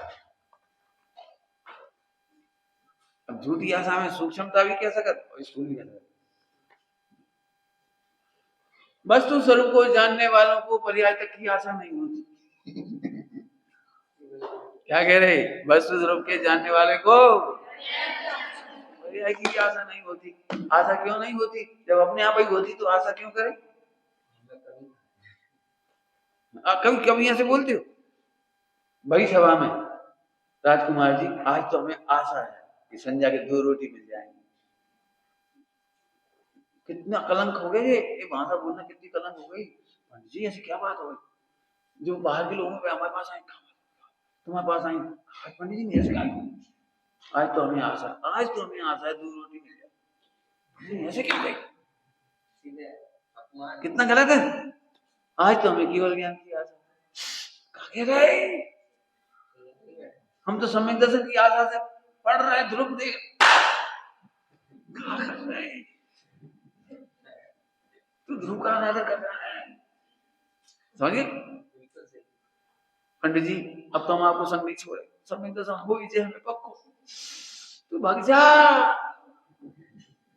अब झूठी आशा में सूक्ष्मता भी कह सकते, स्थूल भी कह सकते। वस्तु स्वरूप को जानने वालों को पर्याय तक की आशा नहीं होती। क्या कह रहे, वस्तु ध्रुव के जानने वाले को की आशा नहीं होती। आशा क्यों नहीं होती? जब अपने आप ही होती तो आशा क्यों करे? कभी कभी ऐसे बोलते हो बड़ी सभा में, राजकुमार जी आज तो हमें आशा है कि संध्या के 2 रोटी मिल जाएंगे। कितना कलंक हो गए ये भाषा बोलना, कितनी कलंक हो गई। पंडित जी ऐसी क्या बात हो गई, जो बाहर के लोगों पे हमारे पास आए, तुम्हारे पास आई, पंडित जी मेरे से आज तो हमें आशा, आज तो हमें आशा है 2 रोटी मिल जाए। ऐसे क्यों गई? कितना गलत है। आज तो हमें केवल ज्ञान की आशा। कह रहे हम तो सम्यक दर्शन की आशा से पढ़ रहे हैं, ध्रुव देख तू ध्रुव का अनादर कर रहा है, समझिए। पंडित जी अब तो हम आपको संग नहीं छोड़े, सम्यक दर्शन हो ही जाए हमें पक्को, तू भाग जा,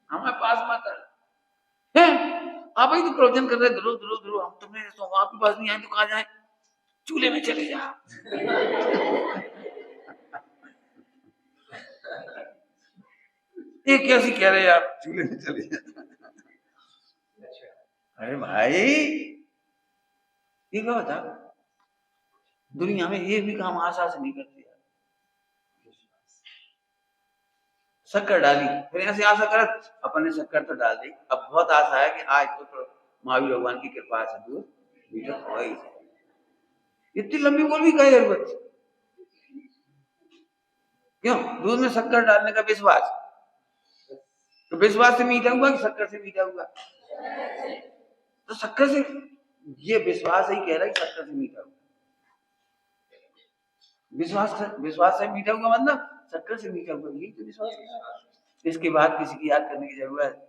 हमारे पास मत है। आप ही तो प्रवचन कर रहे ध्रुव ध्रुव ध्रुव, हम तुम्हें तो आपके पास नहीं आए तो कहा जाए, चूल्हे में चले जा। ये कैसी कह रहे हैं आप, चूल्हे में चले जा? अरे भाई ये क्या बता, दुनिया में ये भी काम आशा से नहीं करती। शक्कर डाली फिर ऐसे आशा कर, अपन ने शक्कर तो डाल दी, अब बहुत आशा है कि आज तो महावीर भगवान की कृपा से दूध मीठा हो ही जाए। इतनी लंबी बोल भी क्या जरूरत? क्यों? दूध में शक्कर डालने का विश्वास, तो विश्वास से मीठा हुआ कि शक्कर से मीठा हुआ? तो शक्कर से, ये विश्वास ही कह रहा है कि शक्कर से मीठा हुआ। विश्वास से मीठा हुआ मतलब शक्कर से मीठा हुआ, यही तो विश्वास है। इसके बाद किसी की याद करने की जरूरत?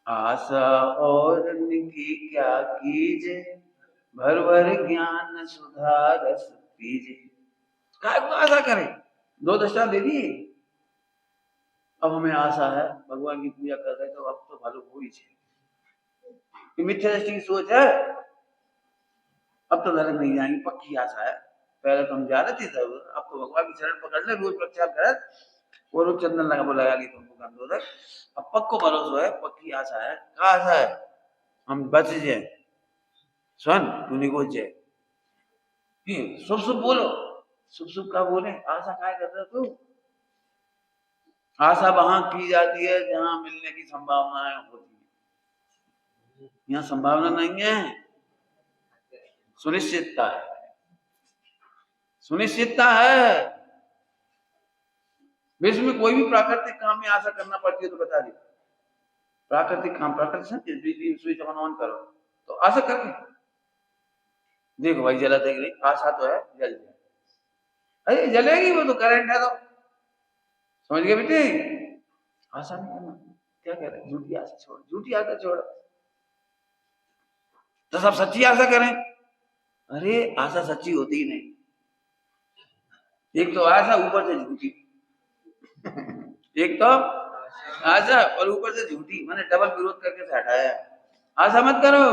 आशा और की क्या कीजे, भर भर ज्ञान सुधा रस पीजे। काय को आशा करें, 2 दशा दे दी, अब हमें आशा है, भगवान की पूजा कर रहे तो अब तो भलो हो ही जाए। मिथ्या दृष्टि की सोच है, अब तो नरक नहीं जाएंगे, पक्की आशा है। पहले तो हम जा रहे थे सब, अब तो भगवान की शरण पकड़ ले, रोज प्रचार करे, वो रोज चंदन लगा ली तुमको गंदोदक, अब पक्को भरोसा है, पक्की आशा है। क्या आशा है? हम बच जाए, सुन तू निकोच जाए, शुभ शुभ बोलो, शुभ शुभ का बोले, आशा क्या कर रहे तू? आशा वहां की जाती है जहां मिलने की संभावनाएं होती है, यहाँ संभावना नहीं है, सुनिश्चितता है, सुनिश्चितता है। विश्व में कोई भी प्राकृतिक काम में आशा करना पड़ती है तो बता दी, प्राकृतिक काम, प्राकृतिक बिजली स्विच ऑन करो तो आशा करके देखो भाई जला देगी नहीं, आशा तो है जल जाए, अरे जलेगी वो तो करंट है, तो समझ गए बेटे? आशा नहीं करना, क्या कह रहे हैं, झूठी आशा छोड़, झूठी आशा छोड़, तो सब सच्ची आशा करें। अरे आशा सच्ची होती ही नहीं, एक तो आशा ऊपर से झूठी, एक तो आशा और ऊपर से झूठी, मैंने डबल विरोध करके से हटाया। आशा मत करो,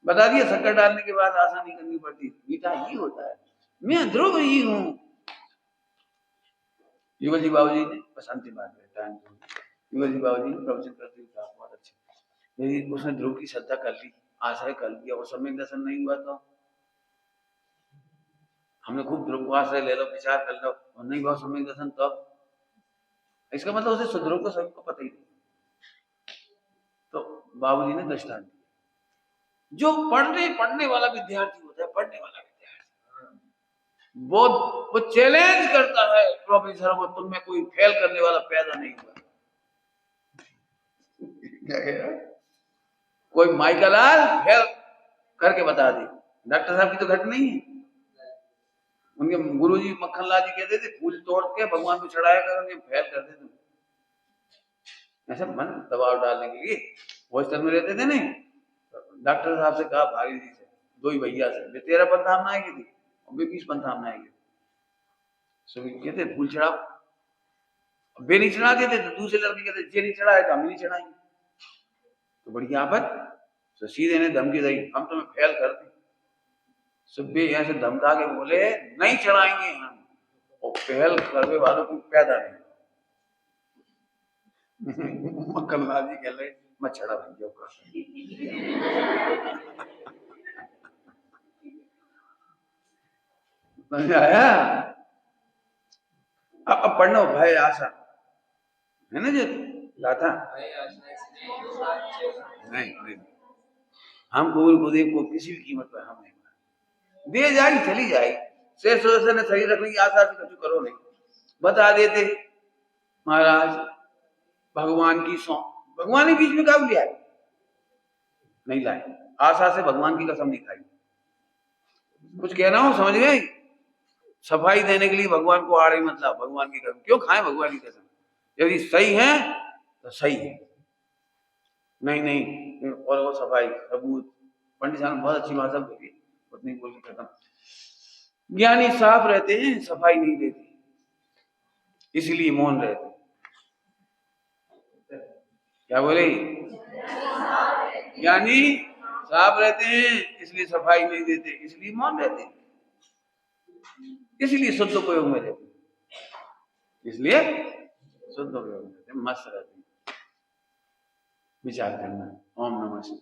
बता दिया शक्कर डालने के बाद आशा नहीं करनी पड़ती, मीठा ही होता है, मैं ध्रुव ही हूं। युगल जी बाबू जी ने बसंती बात टाइम, युगल जी बाबू जी ने प्रवचन करते हुए कहा बहुत अच्छे, यदि उसने ध्रुव की श्रद्धा कर ली, आशा कर लिया और सम्यक दर्शन नहीं हुआ तो हमने खूब ध्रुव को आश्रय ले लो, विचार कर लो और नहीं हुआ सम्यक दर्शन, तो इसका मतलब उसे सुध्रुव को सबको पता ही नहीं। तो बाबूजी ने दृष्टांत दिया, जो पढ़ने वाला विद्यार्थी होता है, पढ़ने वाला विद्यार्थी वो चैलेंज करता है प्रोफेसर को, तुम में कोई फेल करने वाला पैदा नहीं हुआ। कोई माइकलाल फेल करके बता दे, डॉक्टर साहब की तो घट नहीं है, उनके गुरुजी मक्खनलाल जी कहते थे फूल तोड़ के भगवान को चढ़ाया कर, उन्हें फेल कर देते, ऐसा मन दबाव डालने के लिए हॉस्टल में रहते थे। नहीं, डॉक्टर साहब से कहा भाई जी से, 2 ही भैया से, वे 13 पंथामना आएगी थी और वे 20 पंथामना आएगी, सभी कहते फूल चढ़ाओ, वे नहीं चढ़ा देते तो दूसरे लड़के कहते जे नहीं चढ़ाए तो हम नहीं चढ़ाएंगे, तो बड़ी आफत, तो सीधे ने धमकी दी, हम तुम्हें फेल कर दें, सुब्बे यहाँ से धमका के बोले नहीं चढ़ाएंगे हम, और पहल करने वालों को पैदा नहीं। मक्खनलाल जी कह रहे मैं चढ़ा भैया का। समझ आया? अब पढ़ना भय आशा है ना जी, गाथा नहीं, हम गुरुदेव को किसी भी कीमत पर हम नहीं दे जाएगी, चली जाएगी। शेष ने शरीर रखने की आशा से कुछ करो नहीं। बता देते महाराज भगवान की सौ, भगवान ने बीच में कब लिया, नहीं लाए। आशा से भगवान की कसम नहीं खाई। कुछ कह रहा हूं समझ गए? सफाई देने के लिए भगवान को आड़े मतलब भगवान की कसम क्यों खाए? भगवान की कसम यदि सही है तो सही है, नहीं और वो सफाई सबूत। पंडित साहब ने बहुत अच्छी भाषा बोली, उतनी बोल के खत्म। ज्ञानी साफ रहते हैं, सफाई नहीं देते, इसलिए मौन रहते। क्या बोले? ज्ञानी साफ रहते हैं इसलिए सफाई नहीं देते, इसलिए मौन रहते, इसलिए शुद्ध उपयोग में रहते, इसलिए शुद्ध उपयोग में रहते, मस्त रहते। विचार करना। ओम नमः शिवाय।